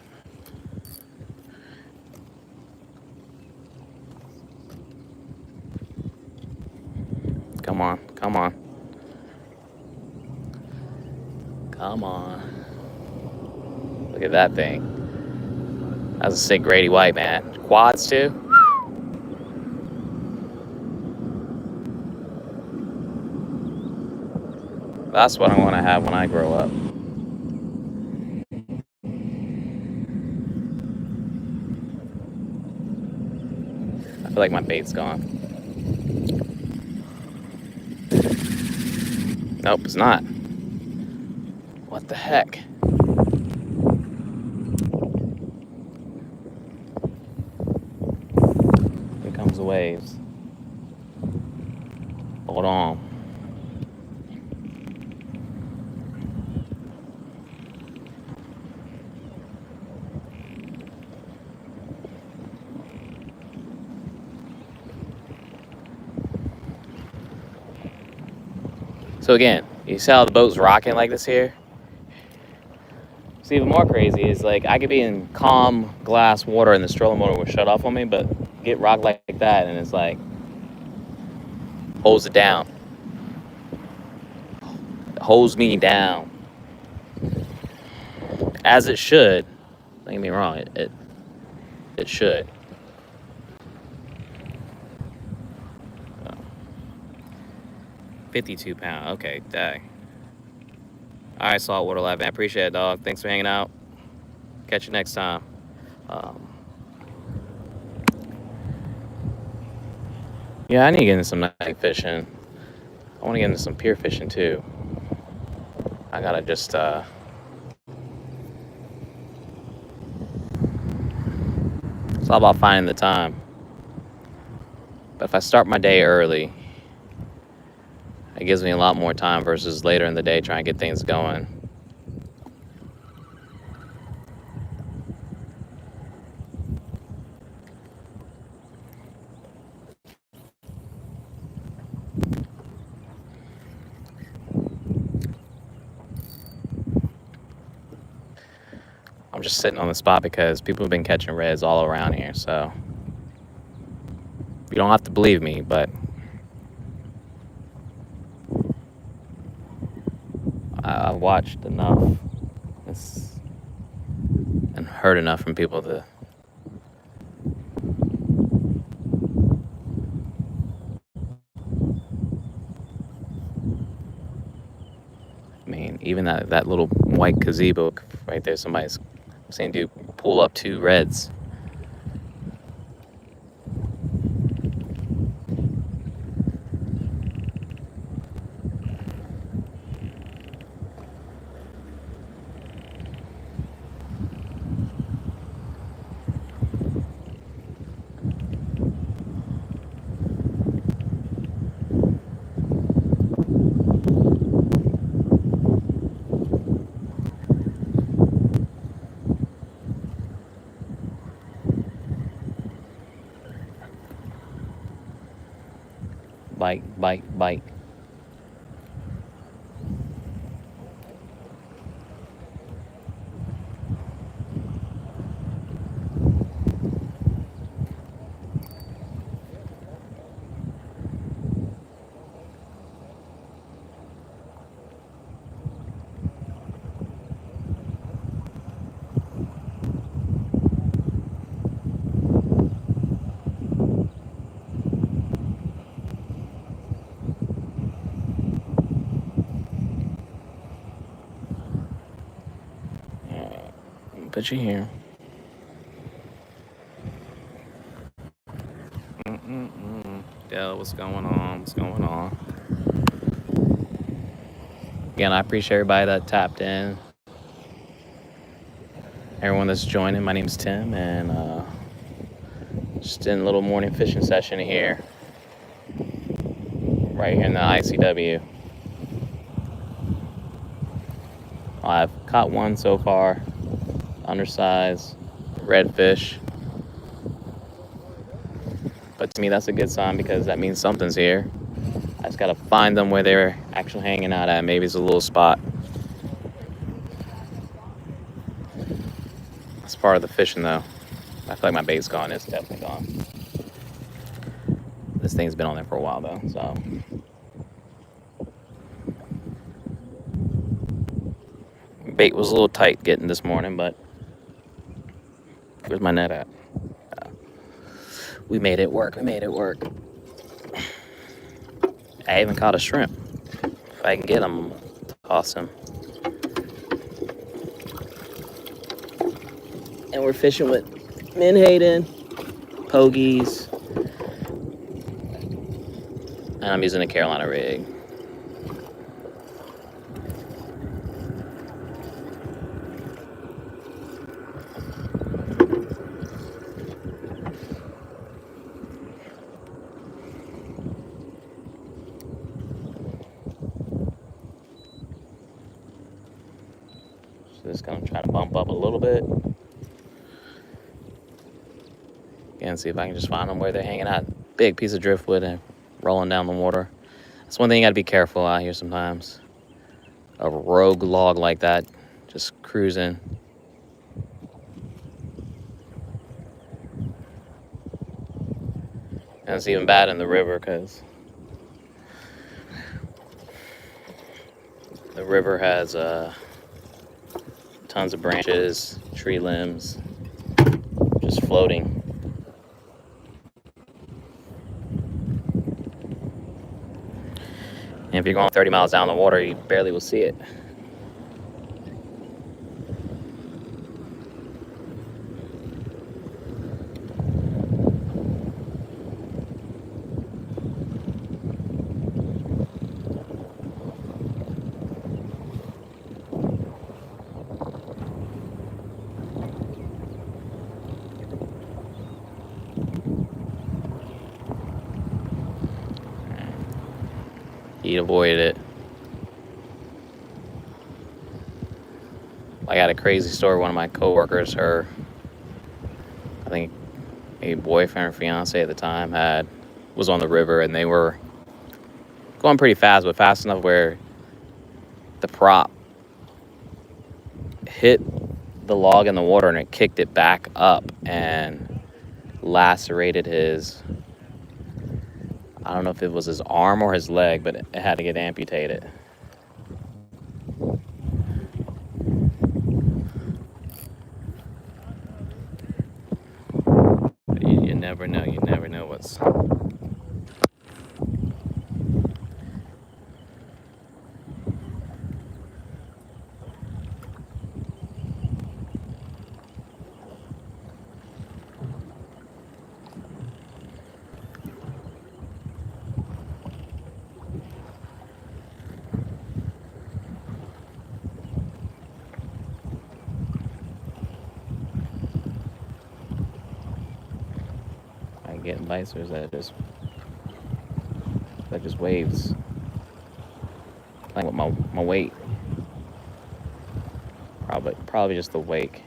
Come on. Come on. Come on. Look at that thing. That's a sick Grady White, man. Quads, too? That's what I want to have when I grow up. I feel like my bait's gone. Nope, it's not. What the heck? Here comes the waves. Hold on. So again, you see how the boat's rocking like this here? What's even more crazy is, like, I could be in calm glass water and the trolling motor will shut off on me, but get rocked like that and it's like holds it down. It holds me down. As it should. Don't get me wrong, it should. 52 pound. Okay, dang. All right, Saltwater Live, man. I appreciate it, dog. Thanks for hanging out. Catch you next time. Yeah, I need to get into some night fishing. I want to get into some pier fishing too. I gotta just it's all about finding the time. But if I start my day early, it gives me a lot more time versus later in the day trying to get things going. I'm just sitting on the spot because people have been catching reds all around here, so you don't have to believe me, but I've watched enough and heard enough from people to even that little white gazebo right there, somebody's saying, dude, pull up 2 reds. Bite. Put you here. Yeah, what's going on? What's going on? Again, I appreciate everybody that tapped in. Everyone that's joining. My name is Tim, and just in a little morning fishing session here, right here in the ICW. I've caught one so far, undersized redfish. But to me, that's a good sign because that means something's here. I just gotta find them where they're actually hanging out at. Maybe it's a little spot. That's part of the fishing, though. I feel like my bait's gone. It's definitely gone. This thing's been on there for a while, though, so. Bait was a little tight getting this morning, but where's my net at? We made it work. I even caught a shrimp. If I can get him, toss him. And we're fishing with menhaden, pogies, and I'm using a Carolina rig. So just gonna try to bump up a little bit. And see if I can just find them where they're hanging out. Big piece of driftwood and rolling down the water. That's one thing you gotta be careful out here sometimes. A rogue log like that, just cruising. And it's even bad in the river because the river has tons of branches, tree limbs, just floating. And if you're going 30 miles down the water, you barely will see it. He avoided it. I got a crazy story. One of my coworkers, I think a boyfriend or fiance at the time, was on the river, and they were going pretty fast, but fast enough where the prop hit the log in the water and it kicked it back up and lacerated his, I don't know if it was his arm or his leg, but it had to get amputated. You never know. You never know what's... Getting bites, or is that just waves? Like with my weight. Probably just the wake.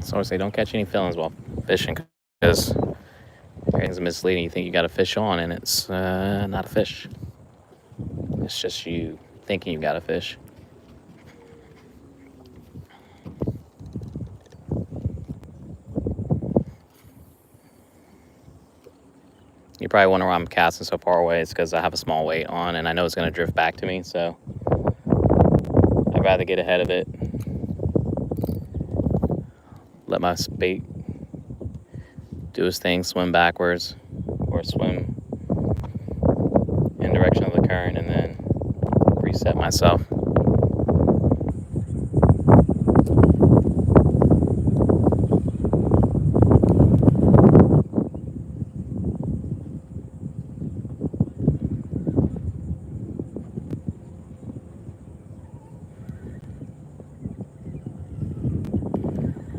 So I say don't catch any feelings while fishing, because everything's misleading. You think you got a fish on, and it's not a fish. It's just you thinking you got a fish. You probably wonder why I'm casting so far away. It's because I have a small weight on, and I know it's going to drift back to me, so I'd rather get ahead of it. Let my bait do his thing, swim backwards, or swim in direction of the current, and then reset myself.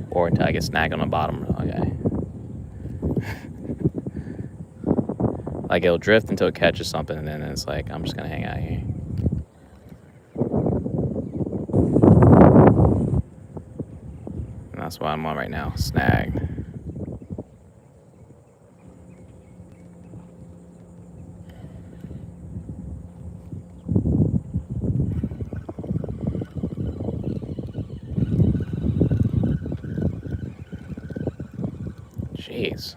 Or until I get snagged on the bottom. Okay. Like it'll drift until it catches something, and then it's like, I'm just gonna hang out here. And that's what I'm on right now, snagged. Jeez.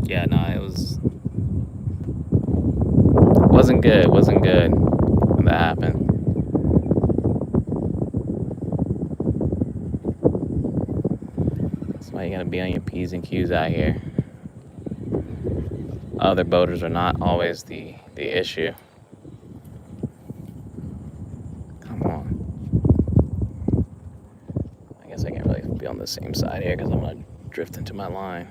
Yeah, no, it wasn't good. Wasn't good when that happened. That's why you gotta be on your P's and Q's out here. Other boaters are not always the issue. Come on. I guess I can't really be on the same side here because I'm gonna drift into my line.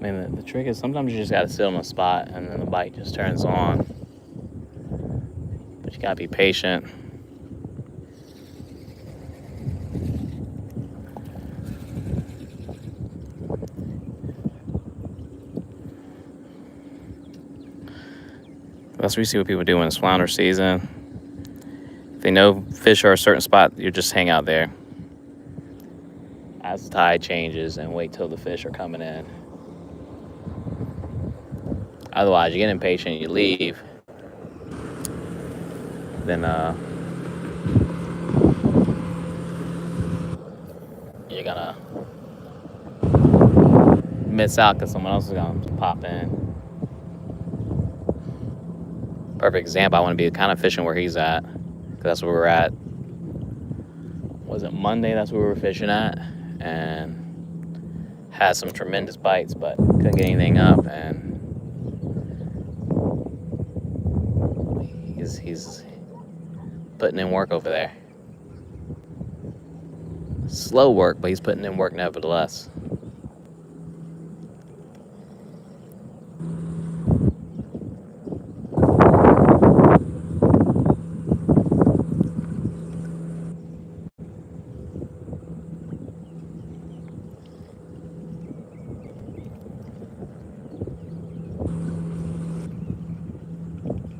I mean, the trick is sometimes you just gotta sit on a spot and then the bite just turns on. But you gotta be patient. That's what we see what people do when it's flounder season. If they know fish are a certain spot, you just hang out there as the tide changes and wait till the fish are coming in. Otherwise, you get impatient, you leave. Then you're gonna miss out because someone else is gonna pop in. Perfect example, I want to be kind of fishing where he's at, because that's where we're at. Was it Monday? That's where we were fishing at, and had some tremendous bites, but couldn't get anything up. And he's putting in work over there. Slow work, but he's putting in work nevertheless.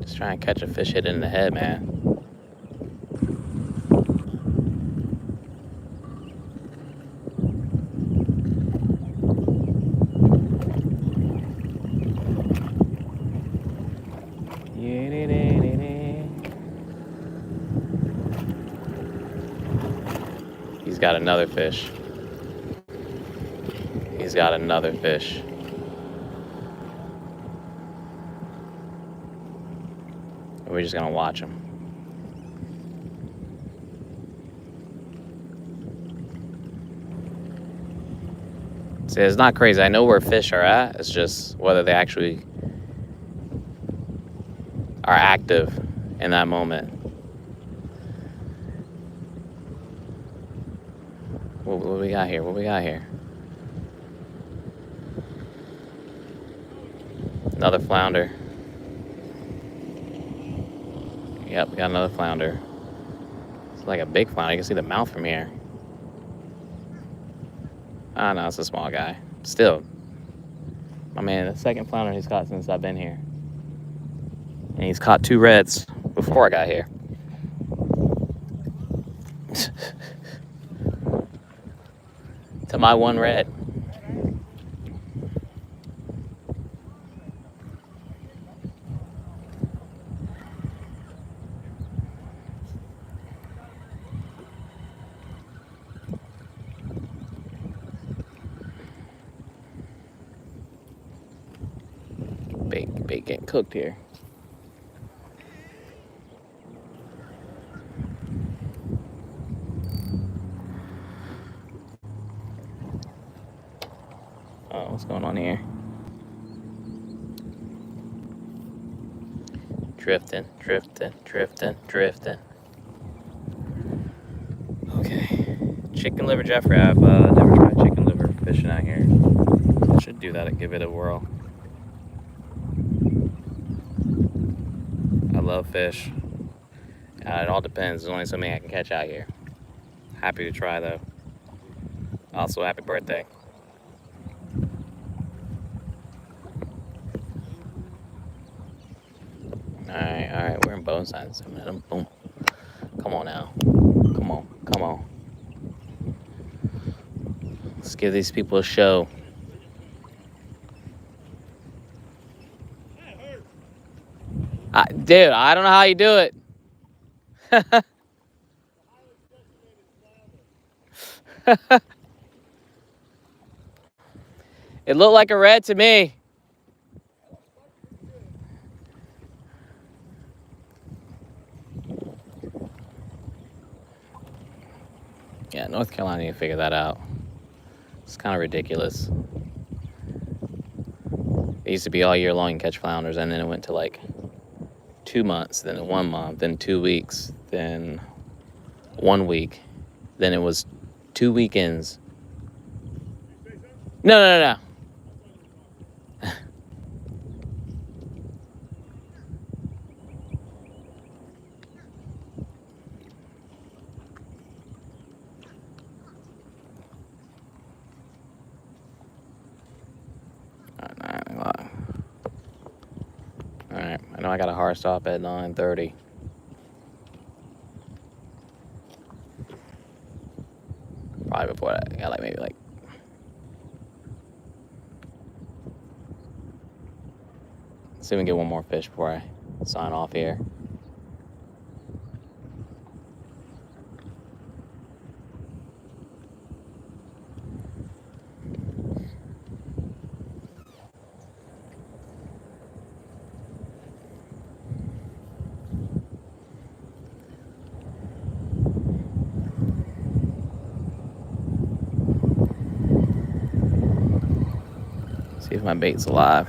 Just trying to catch a fish hit in the head, man. He's got another fish. He's got another fish. We're just gonna watch him. See, it's not crazy. I know where fish are at. It's just whether they actually are active in that moment. What we got here? What we got here? Another flounder. Yep, we got another flounder. It's like a big flounder. You can see the mouth from here. Ah, no, it's a small guy. Still, my man, the second flounder he's caught since I've been here. And he's caught 2 reds before I got here. To my 1 red. Bait getting cooked here. Oh, what's going on here? Drifting. Okay. Chicken liver, Jeffrey. I've never tried chicken liver fishing out here. I should do that and give it a whirl. I love fish. It all depends. There's only so many I can catch out here. Happy to try though. Also, happy birthday. Alright, we're in bone signs. Boom. Come on now. Come on. Let's give these people a show. Dude, I don't know how you do it. It looked like a red to me. Yeah, North Carolina, you figure that out. It's kind of ridiculous. It used to be all year long you catch flounders, and then it went to like 2 months, then 1 month, then 2 weeks, then 1 week, then it was 2 weekends. No. Alright, I know I got a hard stop at 9:30. Probably before that, I got maybe see if we can get one more fish before I sign off here. See if my bait's alive.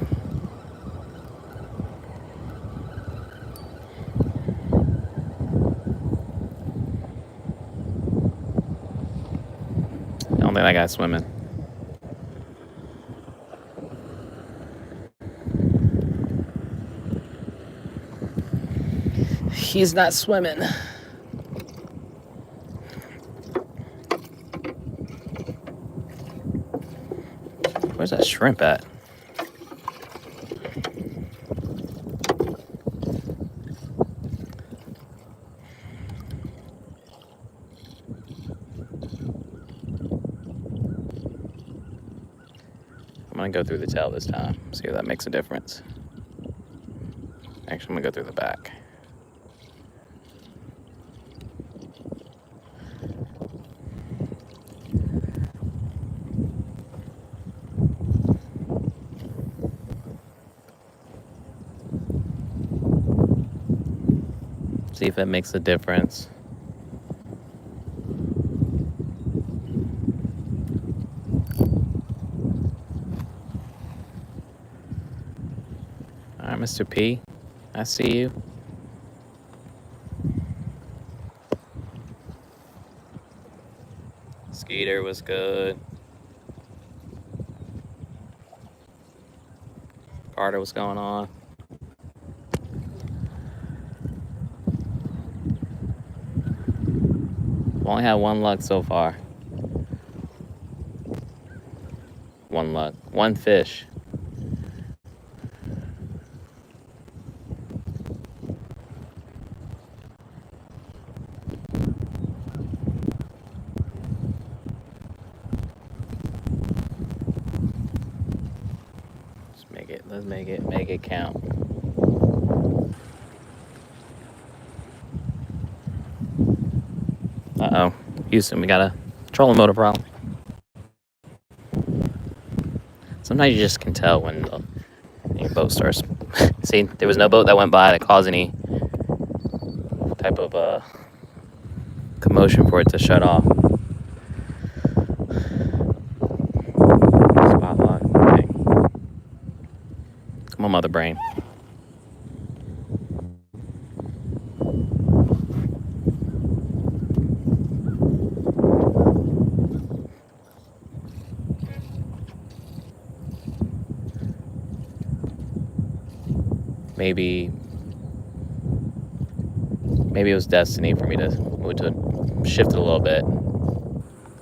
I don't think that guy's swimming. He's not swimming. Where's that shrimp at? I'm gonna go through the tail this time, see if that makes a difference. Actually, I'm gonna go through the back. See if that makes a difference. Mr. P. I see you. Skeeter was good. Carter, what's going on? Only had one luck so far. One luck. One fish. Let's make it count. Uh-oh. Houston, we got a trolling motor problem. Sometimes you just can tell when your boat starts. See, there was no boat that went by that caused any type of commotion for it to shut off. Spot lock. Okay. Come on, mother brain. Maybe it was destiny for me to shift it a little bit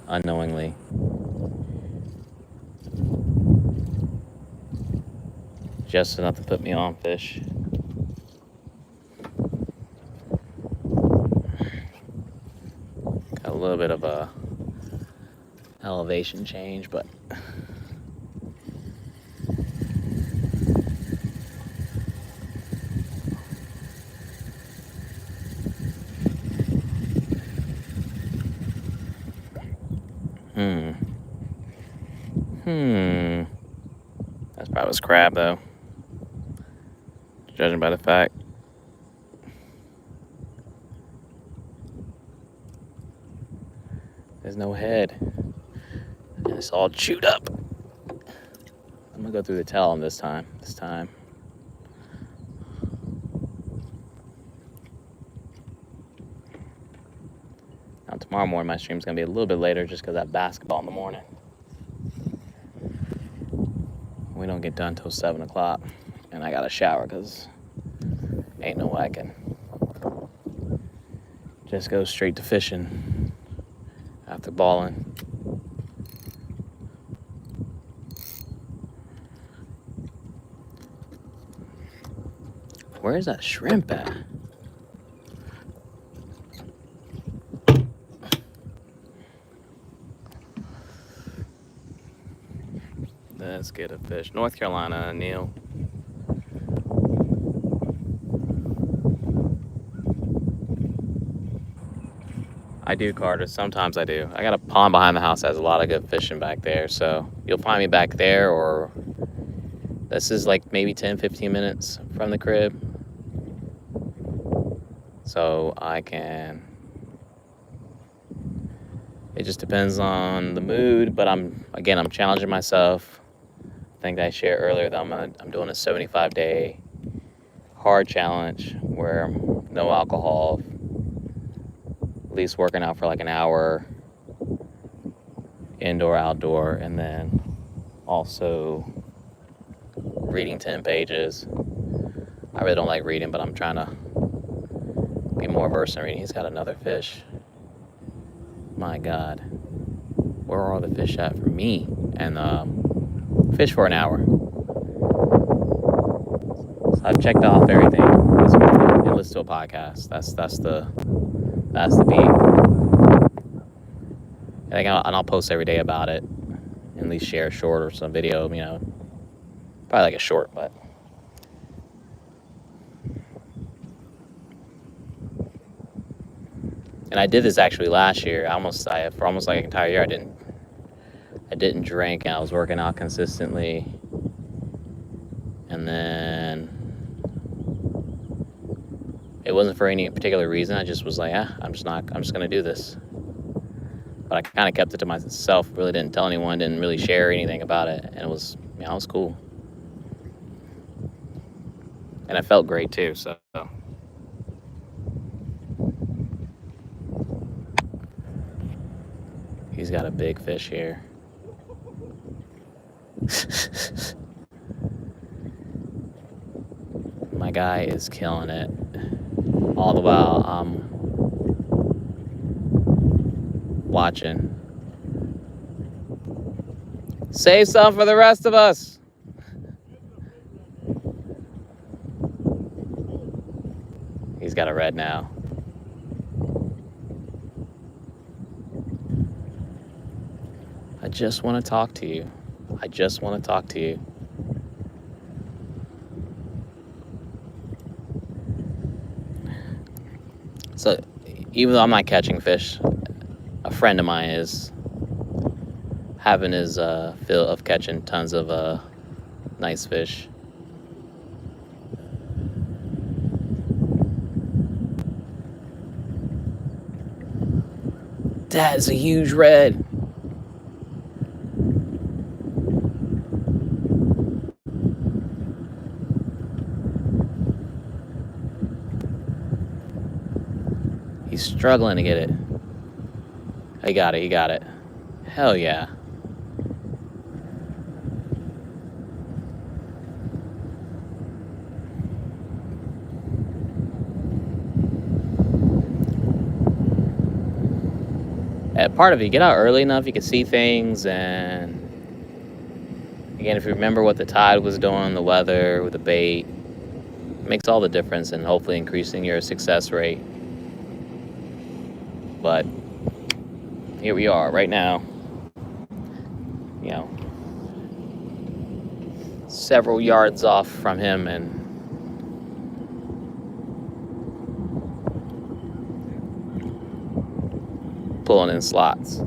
unknowingly. Just enough to put me on fish. Got a little bit of a elevation change, but That probably was crab, though. Judging by the fact. There's no head. And it's all chewed up. I'm gonna go through the tail on this time. Now tomorrow morning my stream's gonna be a little bit later just because I have basketball in the morning. We don't get done till 7 o'clock, and I gotta shower because ain't no way I can just go straight to fishing after balling. Where's that shrimp at? Let's get a fish. North Carolina, Neil. I do, Carter. Sometimes I do. I got a pond behind the house that has a lot of good fishing back there. So you'll find me back there, or this is like maybe 10, 15 minutes from the crib. So I can... It just depends on the mood, but I'm challenging myself. I think I shared earlier that I'm doing a 75-day hard challenge where no alcohol, at least working out for like an hour, indoor, outdoor, and then also reading 10 pages. I really don't like reading, but I'm trying to be more versed in reading. He's got another fish. My God, where are all the fish at for me? And fish for an hour. So I've checked off everything this morning and listened to a podcast. That's the beat. And I'll post every day about it. At least share a short or some video. Probably like a short, but. And I did this actually last year. For almost like an entire year, I didn't drink, and I was working out consistently. And then it wasn't for any particular reason. I just was like, I'm just going to do this. But I kind of kept it to myself, really didn't tell anyone, didn't really share anything about it. And it was cool. And it felt great too, so. He's got a big fish here. My guy is killing it. All the while I'm watching. Save some for the rest of us. He's got a red now. I just want to talk to you. I just want to talk to you. So, even though I'm not catching fish, a friend of mine is having his fill of catching tons of nice fish. That is a huge red. He's struggling to get it. He got it, he got it. Hell yeah. Part of it, you get out early enough, you can see things, and again, if you remember what the tide was doing, the weather, with the bait, it makes all the difference in hopefully increasing your success rate. But here we are right now, you know, several yards off from him, and pulling in slots.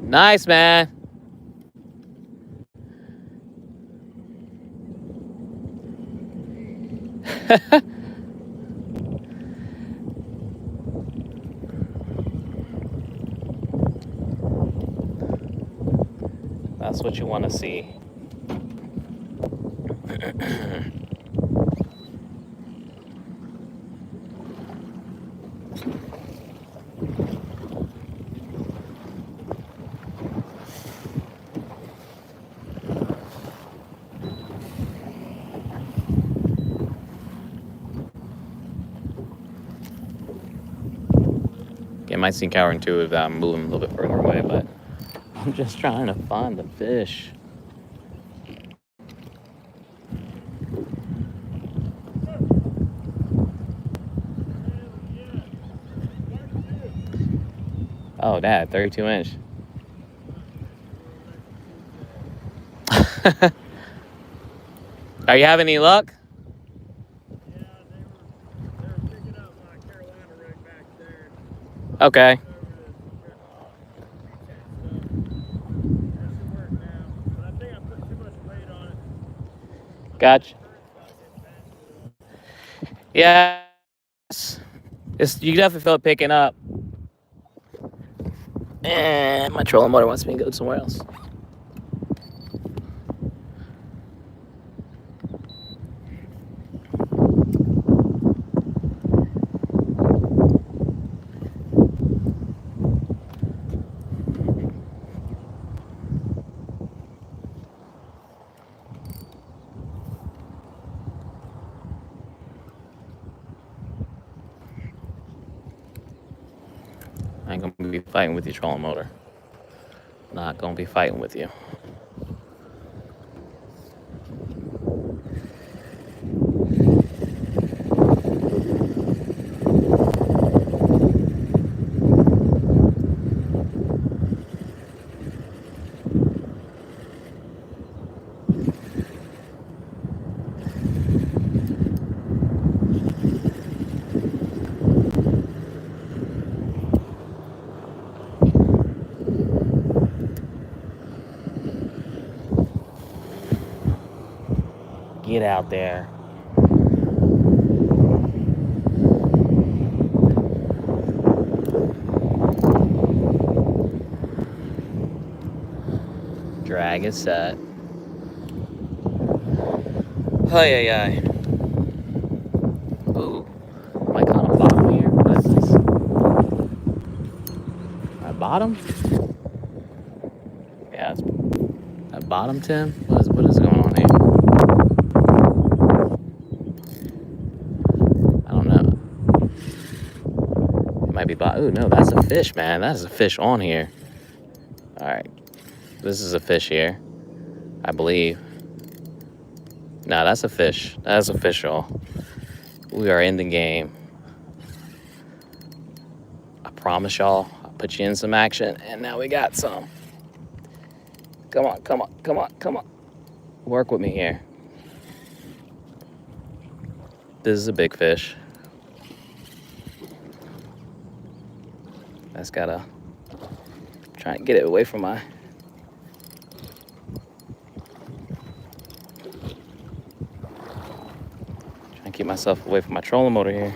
Nice, man. That's what you want to see. It might seem counterintuitive that I'm moving a little bit further away, but I'm just trying to find the fish. Oh, Dad, 32 inch. Are you having any luck? Yeah, they were picking up my Carolina rig back there. Okay. Gotcha. Yeah. You can definitely feel it picking up. And my trolling motor wants me to go somewhere else. I ain't gonna be fighting with your trolling motor. Not gonna be fighting with you. Get out there. Bag is set. Ay, ay, ay. Ooh. Am I caught on bottom here? What is this? At bottom? Yeah, it's at bottom, Tim? What is going on here? I don't know. It might be bottom. Ooh, no, that's a fish, man. That is a fish on here. Alright. This is a fish here, I believe. No, that's a fish. That's a fish, y'all. We are in the game. I promise y'all, I'll put you in some action, and now we got some. Come on, come on, come on, come on. Work with me here. This is a big fish. I just gotta try and get it away from my... Try and keep myself away from my trolling motor here.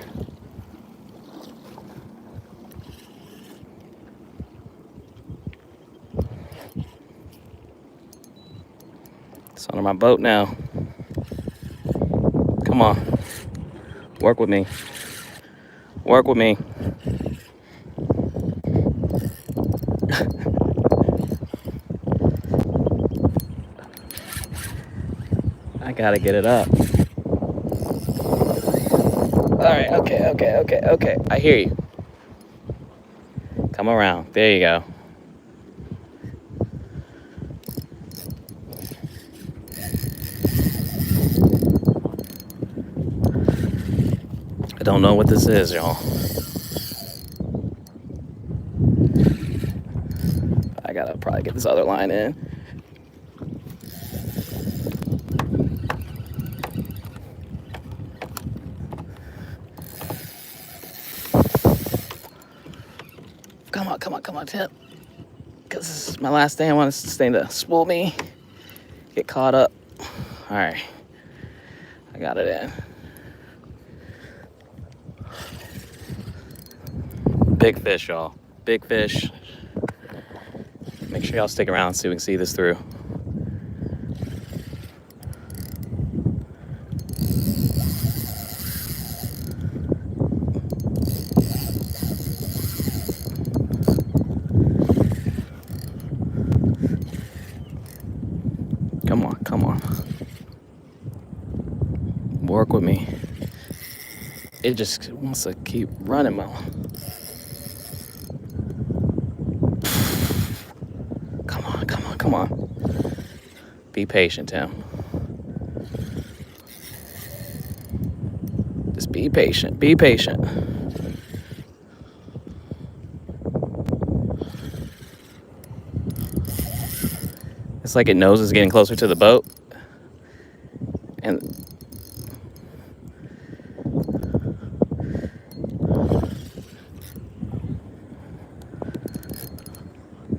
It's under my boat now. Come on. Work with me. Work with me. I gotta get it up. Alright, okay. I hear you. Come around. There you go. I don't know what this is, y'all. I gotta probably get this other line in. Come on, Tip. Because this is my last thing. I want this thing to spool me. Get caught up. All right. I got it in. Big fish, y'all. Big fish. Make sure y'all stick around so we can see this through. Come on. Work with me. It just wants to keep running, Mo. Come on. Be patient, Tim. Just be patient. It's like it knows it's getting closer to the boat. And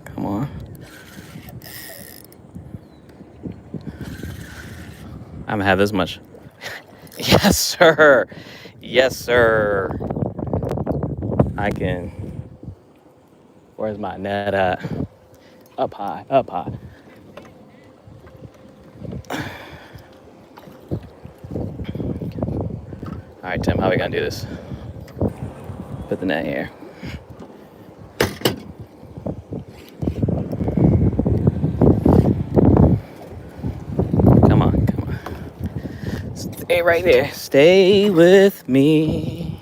come on. I haven't had this much. Yes, sir. I can. Where's my net at? Up high. All right, Tim, how are we gonna do this? Put the net here. Come on. Stay right there. Stay with me.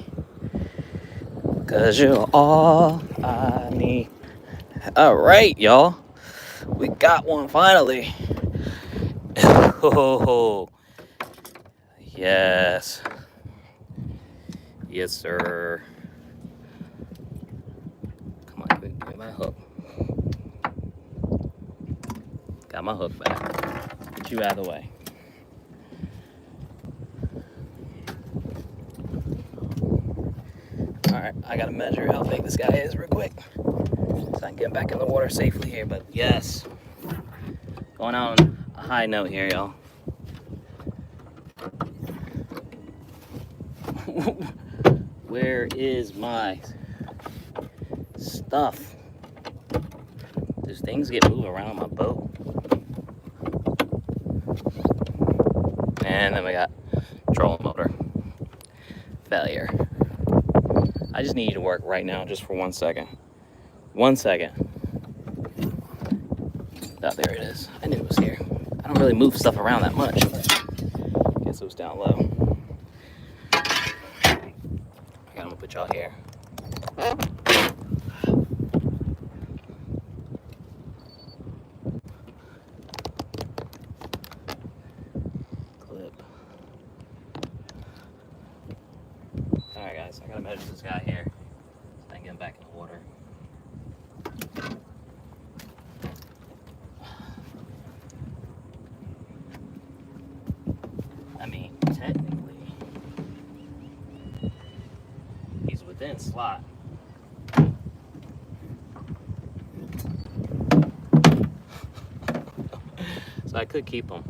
'Cause you're all I need. All right, y'all. We got one finally. Oh, yes. Yes, sir. Come on, give me my hook. Got my hook back. Get you out of the way. All right, I gotta measure how big this guy is real quick, so I can get him back in the water safely here. But yes, going out on a high note here, y'all. Where is my stuff? Does things get moved around my boat? And then we got trolling motor failure. I just need you to work right now, just for 1 second. 1 second. Oh, there it is. I knew it was here. I don't really move stuff around that much. Guess it was down low. I'm gonna put y'all here. Clip. Alright guys, I gotta measure this guy here. So I can get him back in the water. I mean, technically, he's within slot. So I could keep him.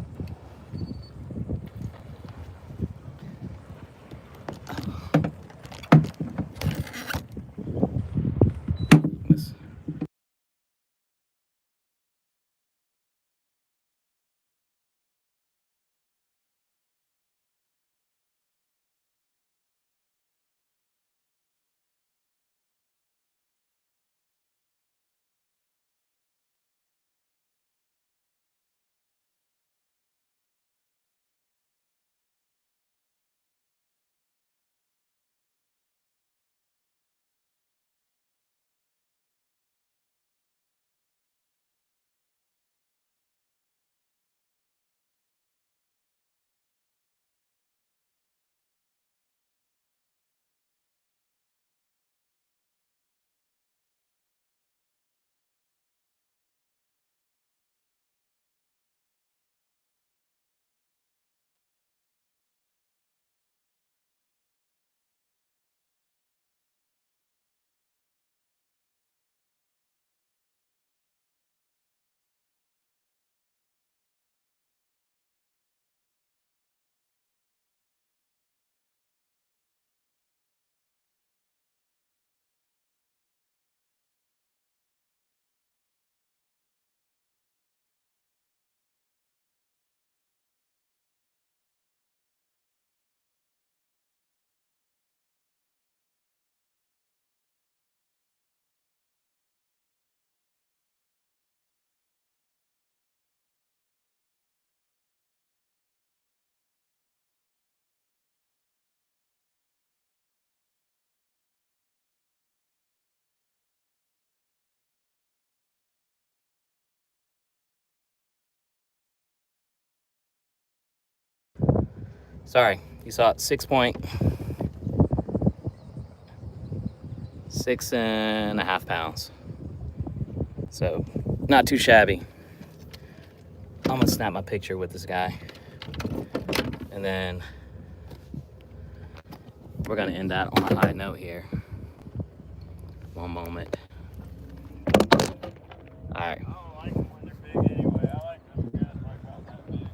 Sorry, you saw it, 6.5 pounds. So, not too shabby. I'm gonna snap my picture with this guy. And then we're gonna end that on a high note here. One moment. All right. I don't like them when they're big anyway. I like them guys like about that big.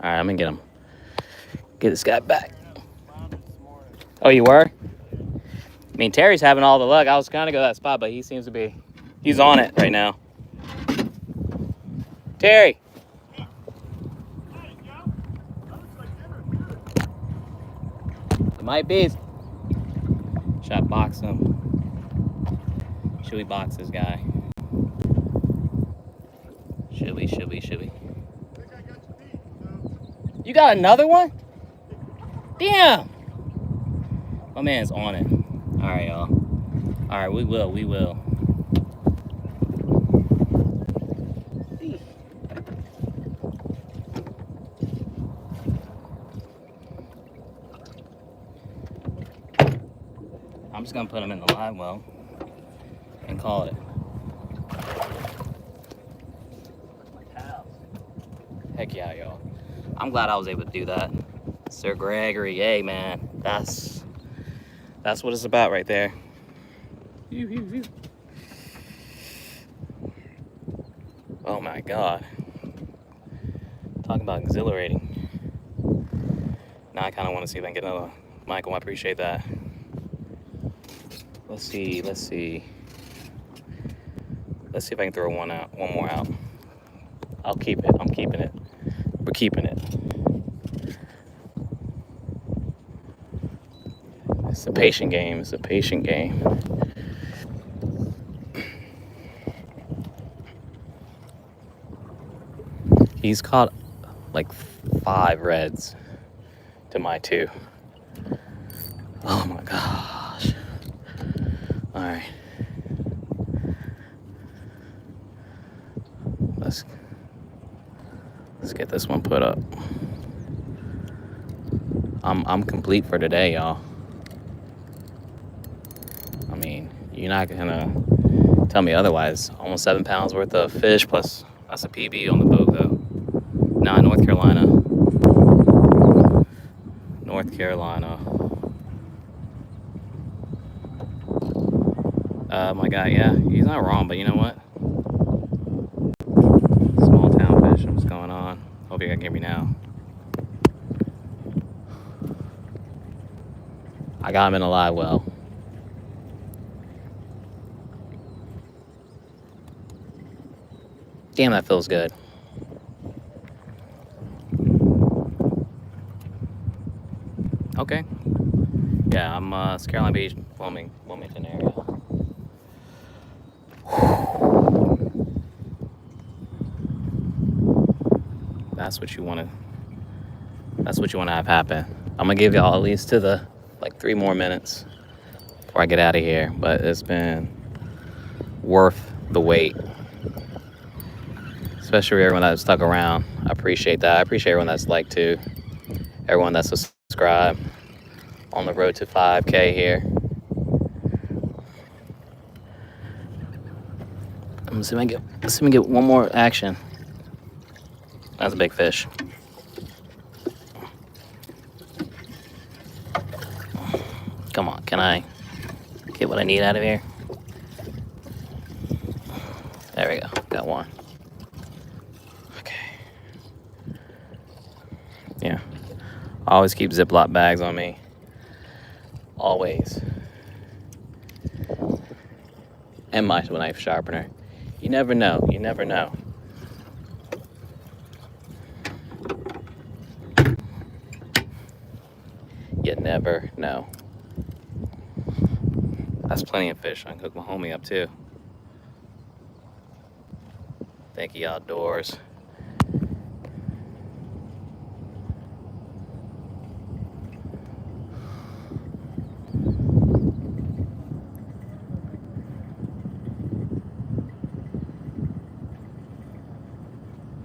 All right, I'm gonna get this guy back. Found it this morning. Oh, you were? I mean, Terry's having all the luck. I was gonna go that spot, but he seems to be, he's on it right now. Terry. Hey, Joe. That looks like dinner good. It might be. Should I box him? Should we box this guy? Should we? I think I got your feet, so. You got another one? Damn! My man's on it. All right, y'all. All right, we will. I'm just gonna put him in the live well and call it. Heck yeah, y'all. I'm glad I was able to do that. Sir Gregory, hey man, that's what it's about right there. Oh my God. Talking about exhilarating. Now I kind of want to see if I can get another. Michael, I appreciate that. Let's see if I can throw one more out. I'll keep it. I'm keeping it. We're keeping it. It's a patient game. It's a patient game. He's caught like 5 reds to my 2. Oh my gosh. All right. Let's get this one put up. I'm complete for today, y'all. I mean, you're not gonna tell me otherwise. Almost 7 pounds worth of fish, plus that's a PB on the boat though. Nah, North Carolina. North Carolina. My guy, yeah, he's not wrong, but you know what? Small town fish, what's going on? Hope you can hear me now. I got him in a live well. Damn, that feels good. Okay. Yeah, I'm Carolina Beach, Wilmington area. That's what you want to. That's what you want to have happen. I'm gonna give y'all at least to the like 3 more minutes before I get out of here. But it's been worth the wait, especially everyone that stuck around. I appreciate that. I appreciate everyone that's liked too. Everyone that's subscribed on the road to 5K here. Let's see if I get one more action. That's a big fish. Come on, can I get what I need out of here? There we go, got one. Okay. Yeah, I always keep Ziploc bags on me. Always. And my knife sharpener. You never know, you never know. You never know. That's plenty of fish. I can hook my homie up too. Thank you, outdoors.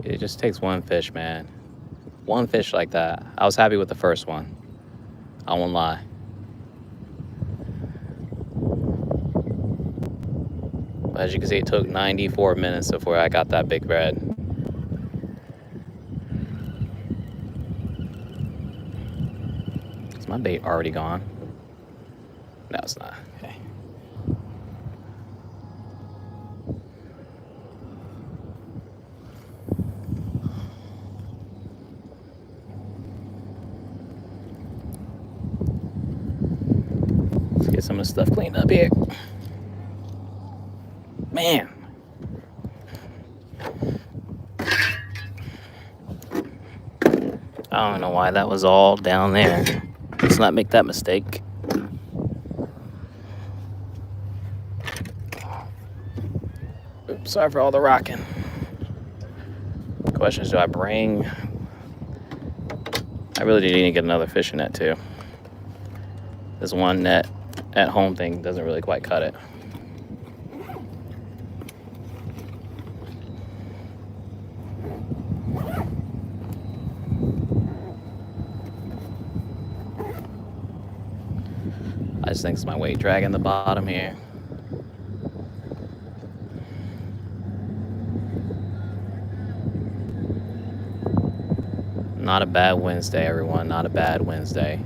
It just takes one fish, man. One fish like that. I was happy with the first one. I won't lie. As you can see, it took 94 minutes before I got that big red. Is my bait already gone? No, it's not. Okay. Let's get some of the stuff cleaned up here. Man. I don't know why that was all down there. Let's not make that mistake. Oops, sorry for all the rocking. Question is, do I bring... I really do need to get another fishing net too. This one net at home thing doesn't really quite cut it. I just think it's my weight dragging the bottom here. Not a bad Wednesday, everyone. Not a bad Wednesday.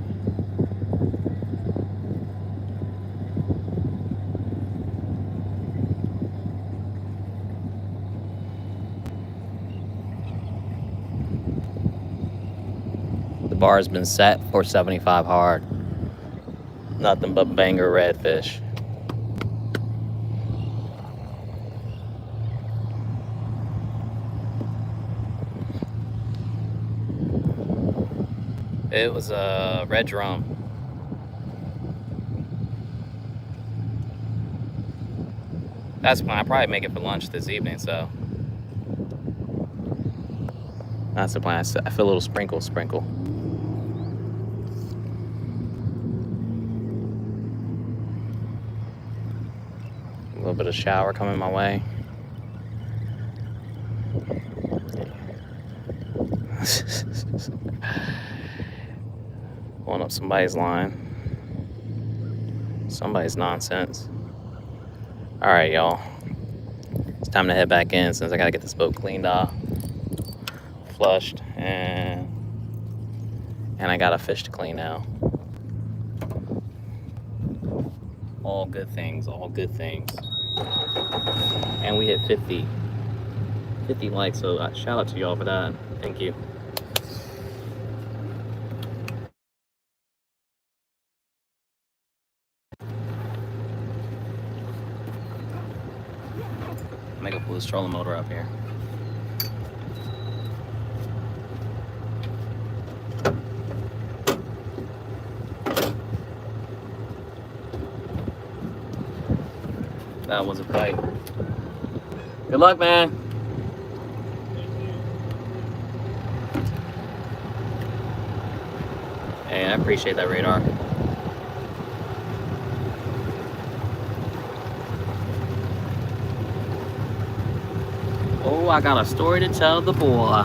The bar has been set for 75 hard. Nothing but banger redfish. It was a red drum. That's when I probably make it for lunch this evening, so. That's the plan. I feel a little sprinkle. A little bit of shower coming my way. Pulling up somebody's line. Somebody's nonsense. Alright, y'all. It's time to head back in since I gotta get this boat cleaned off, flushed, and I got a fish to clean now. All good things, all good things. And we hit 50 likes, so shout out to y'all for that. Thank you. I'm gonna go pull this trolling motor up here. That was a fight. Good luck, man. Hey, I appreciate that radar. Oh, I got a story to tell the boy.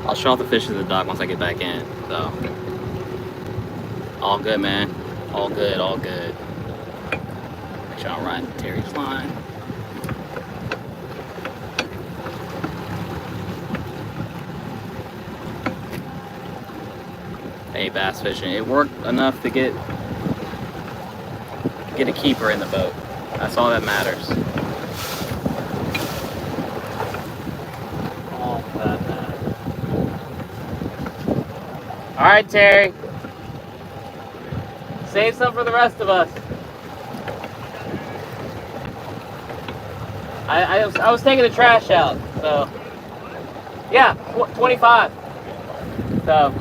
I'll show off the fish to the dock once I get back in, so. All good, man. All good, all good. Make sure I'm riding Terry's line. Hey, bass fishing. It worked enough to get a keeper in the boat. That's all that matters. All that matters. All right, Terry. Save some for the rest of us. I was taking the trash out, so yeah, 25. So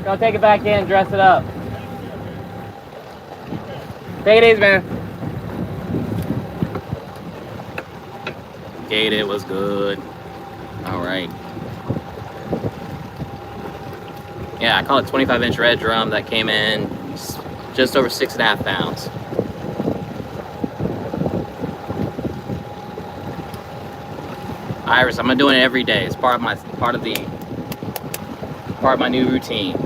gonna take it back in, dress it up. Take it easy, man. Gate it was good. All right. Yeah, I caught a 25-inch red drum that came in just over 6.5 pounds. Iris, I'm gonna do it every day. It's part of my new routine.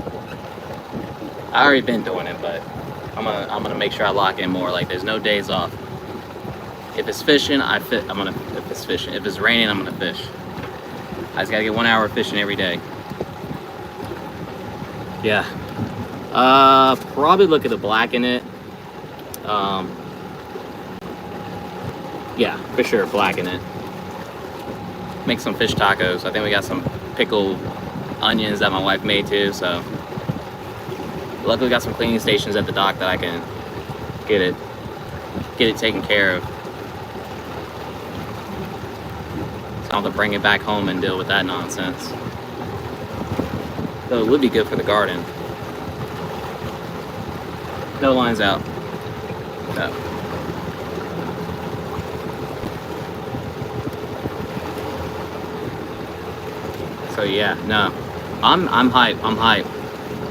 I already been doing it, but I'm gonna make sure I lock in more. Like, there's no days off. If it's fishing, if it's fishing. If it's raining, I'm gonna fish. I just gotta get 1 hour of fishing every day. Yeah. Probably look at the black in it. Yeah, for sure, black in it. Make some fish tacos. I think we got some pickled onions that my wife made too, so. Luckily we got some cleaning stations at the dock that I can get it taken care of. So I don't have to bring it back home and deal with that nonsense. Though it would be good for the garden. No lines out. No. So yeah, no. I'm hyped.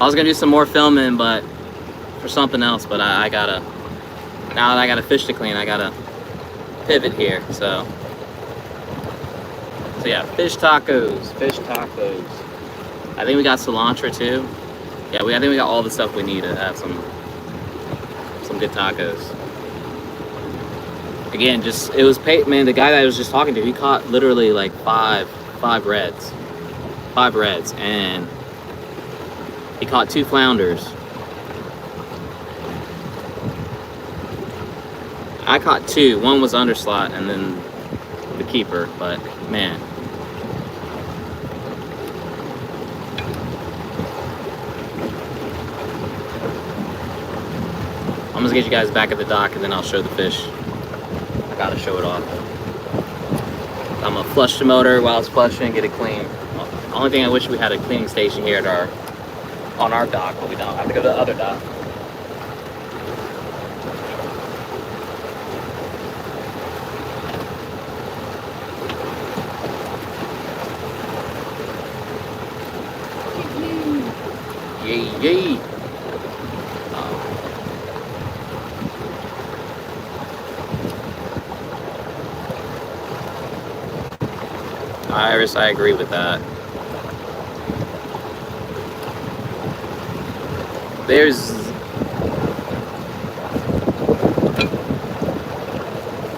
I was gonna do some more filming, but for something else, but I gotta, now that I got a fish to clean, I gotta pivot here, so yeah, fish tacos. I think we got cilantro too. Yeah, I think we got all the stuff we need to have some good tacos. Again, it was man, the guy that I was just talking to, he caught literally like five reds, and he caught 2 flounders. I caught 2. One was underslot and then the keeper, but man. I'm gonna get you guys back at the dock and then I'll show the fish. I gotta show it off. I'm gonna flush the motor while it's flushing, get it clean. Only thing I wish we had a cleaning station here at on our dock, but we don't. I have to go to the other dock. Yay, yay. Iris, I agree with that.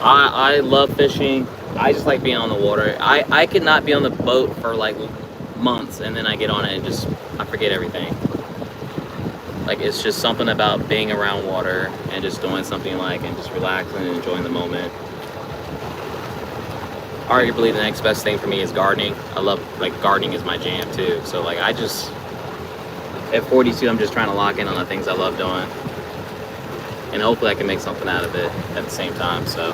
I love fishing. I just like being on the water. I could not be on the boat for like months, and then I get on it and just I forget everything. Like, it's just something about being around water and just doing something like and just relaxing and enjoying the moment. Arguably the next best thing for me is gardening. I love, like, gardening is my jam too. So like I just at 42 I'm just trying to lock in on the things I love doing, and hopefully I can make something out of it at the same time. So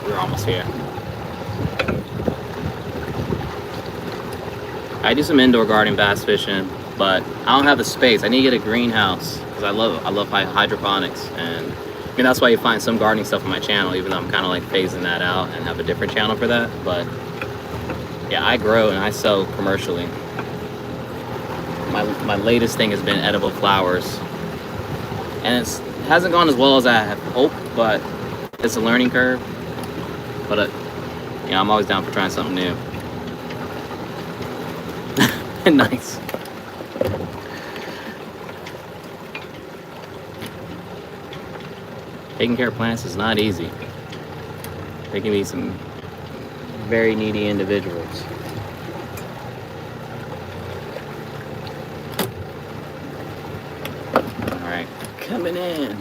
we're almost here. I do some indoor gardening, bass fishing, but I don't have the space. I need to get a greenhouse because I love hydroponics, and I mean that's why you find some gardening stuff on my channel, even though I'm kind of like phasing that out and have a different channel for that. But yeah, I grow and I sell commercially. My latest thing has been edible flowers, and it hasn't gone as well as I had hoped, but it's a learning curve. But you know, I'm always down for trying something new. Nice. Taking care of plants is not easy. They can be some very needy individuals. All right, coming in.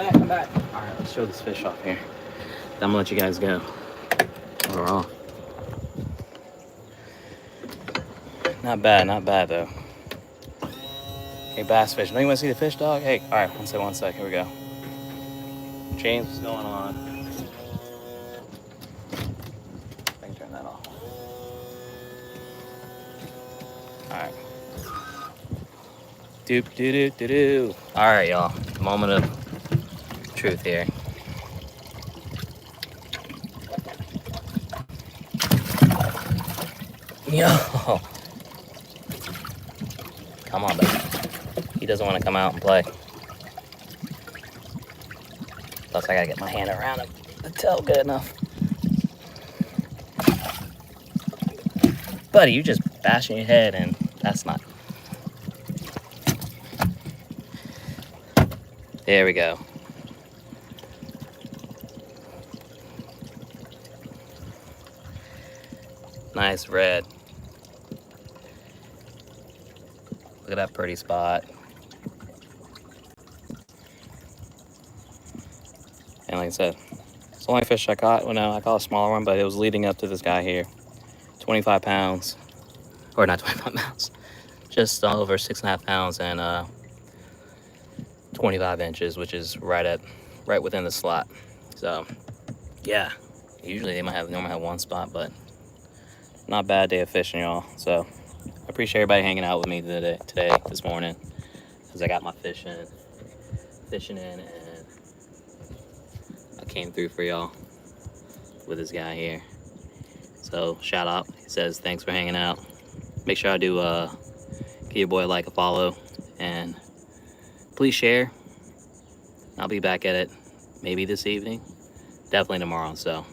I'm back. All right, let's show this fish off here. Then I'm gonna let you guys go. We're off. Not bad though. Hey, bass fish. Don't you want to see the fish, dog? Hey, all right, one sec. Here we go. James, what's going on? I can turn that off. All right. Doop doo doo doo doo. All right, y'all. Moment of truth here. Yo, come on, baby. He doesn't want to come out and play. Plus, I gotta get my hand around him to tell good enough. Buddy, you just bashing your head, and that's not. There we go. Nice red. Look at that pretty spot. And like I said, it's the only fish I caught. Well, no, I caught a smaller one, but it was leading up to this guy here. 25 pounds. Or not 25 pounds. Just over 6.5 pounds and 25 inches, which is right within the slot. So, yeah. Usually they normally have one spot, but not a bad day of fishing, y'all. So I appreciate everybody hanging out with me this morning, because I got my fishing in, and I came through for y'all with this guy here. So shout out. He says thanks for hanging out. Make sure I do give your boy a like, a follow, and please share. I'll be back at it maybe this evening, definitely tomorrow. So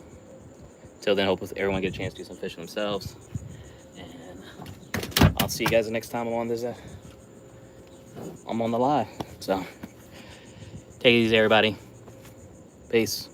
till then, hope everyone get a chance to do some fishing themselves. And I'll see you guys the next time I'm on this. I'm on the live. So take it easy, everybody. Peace.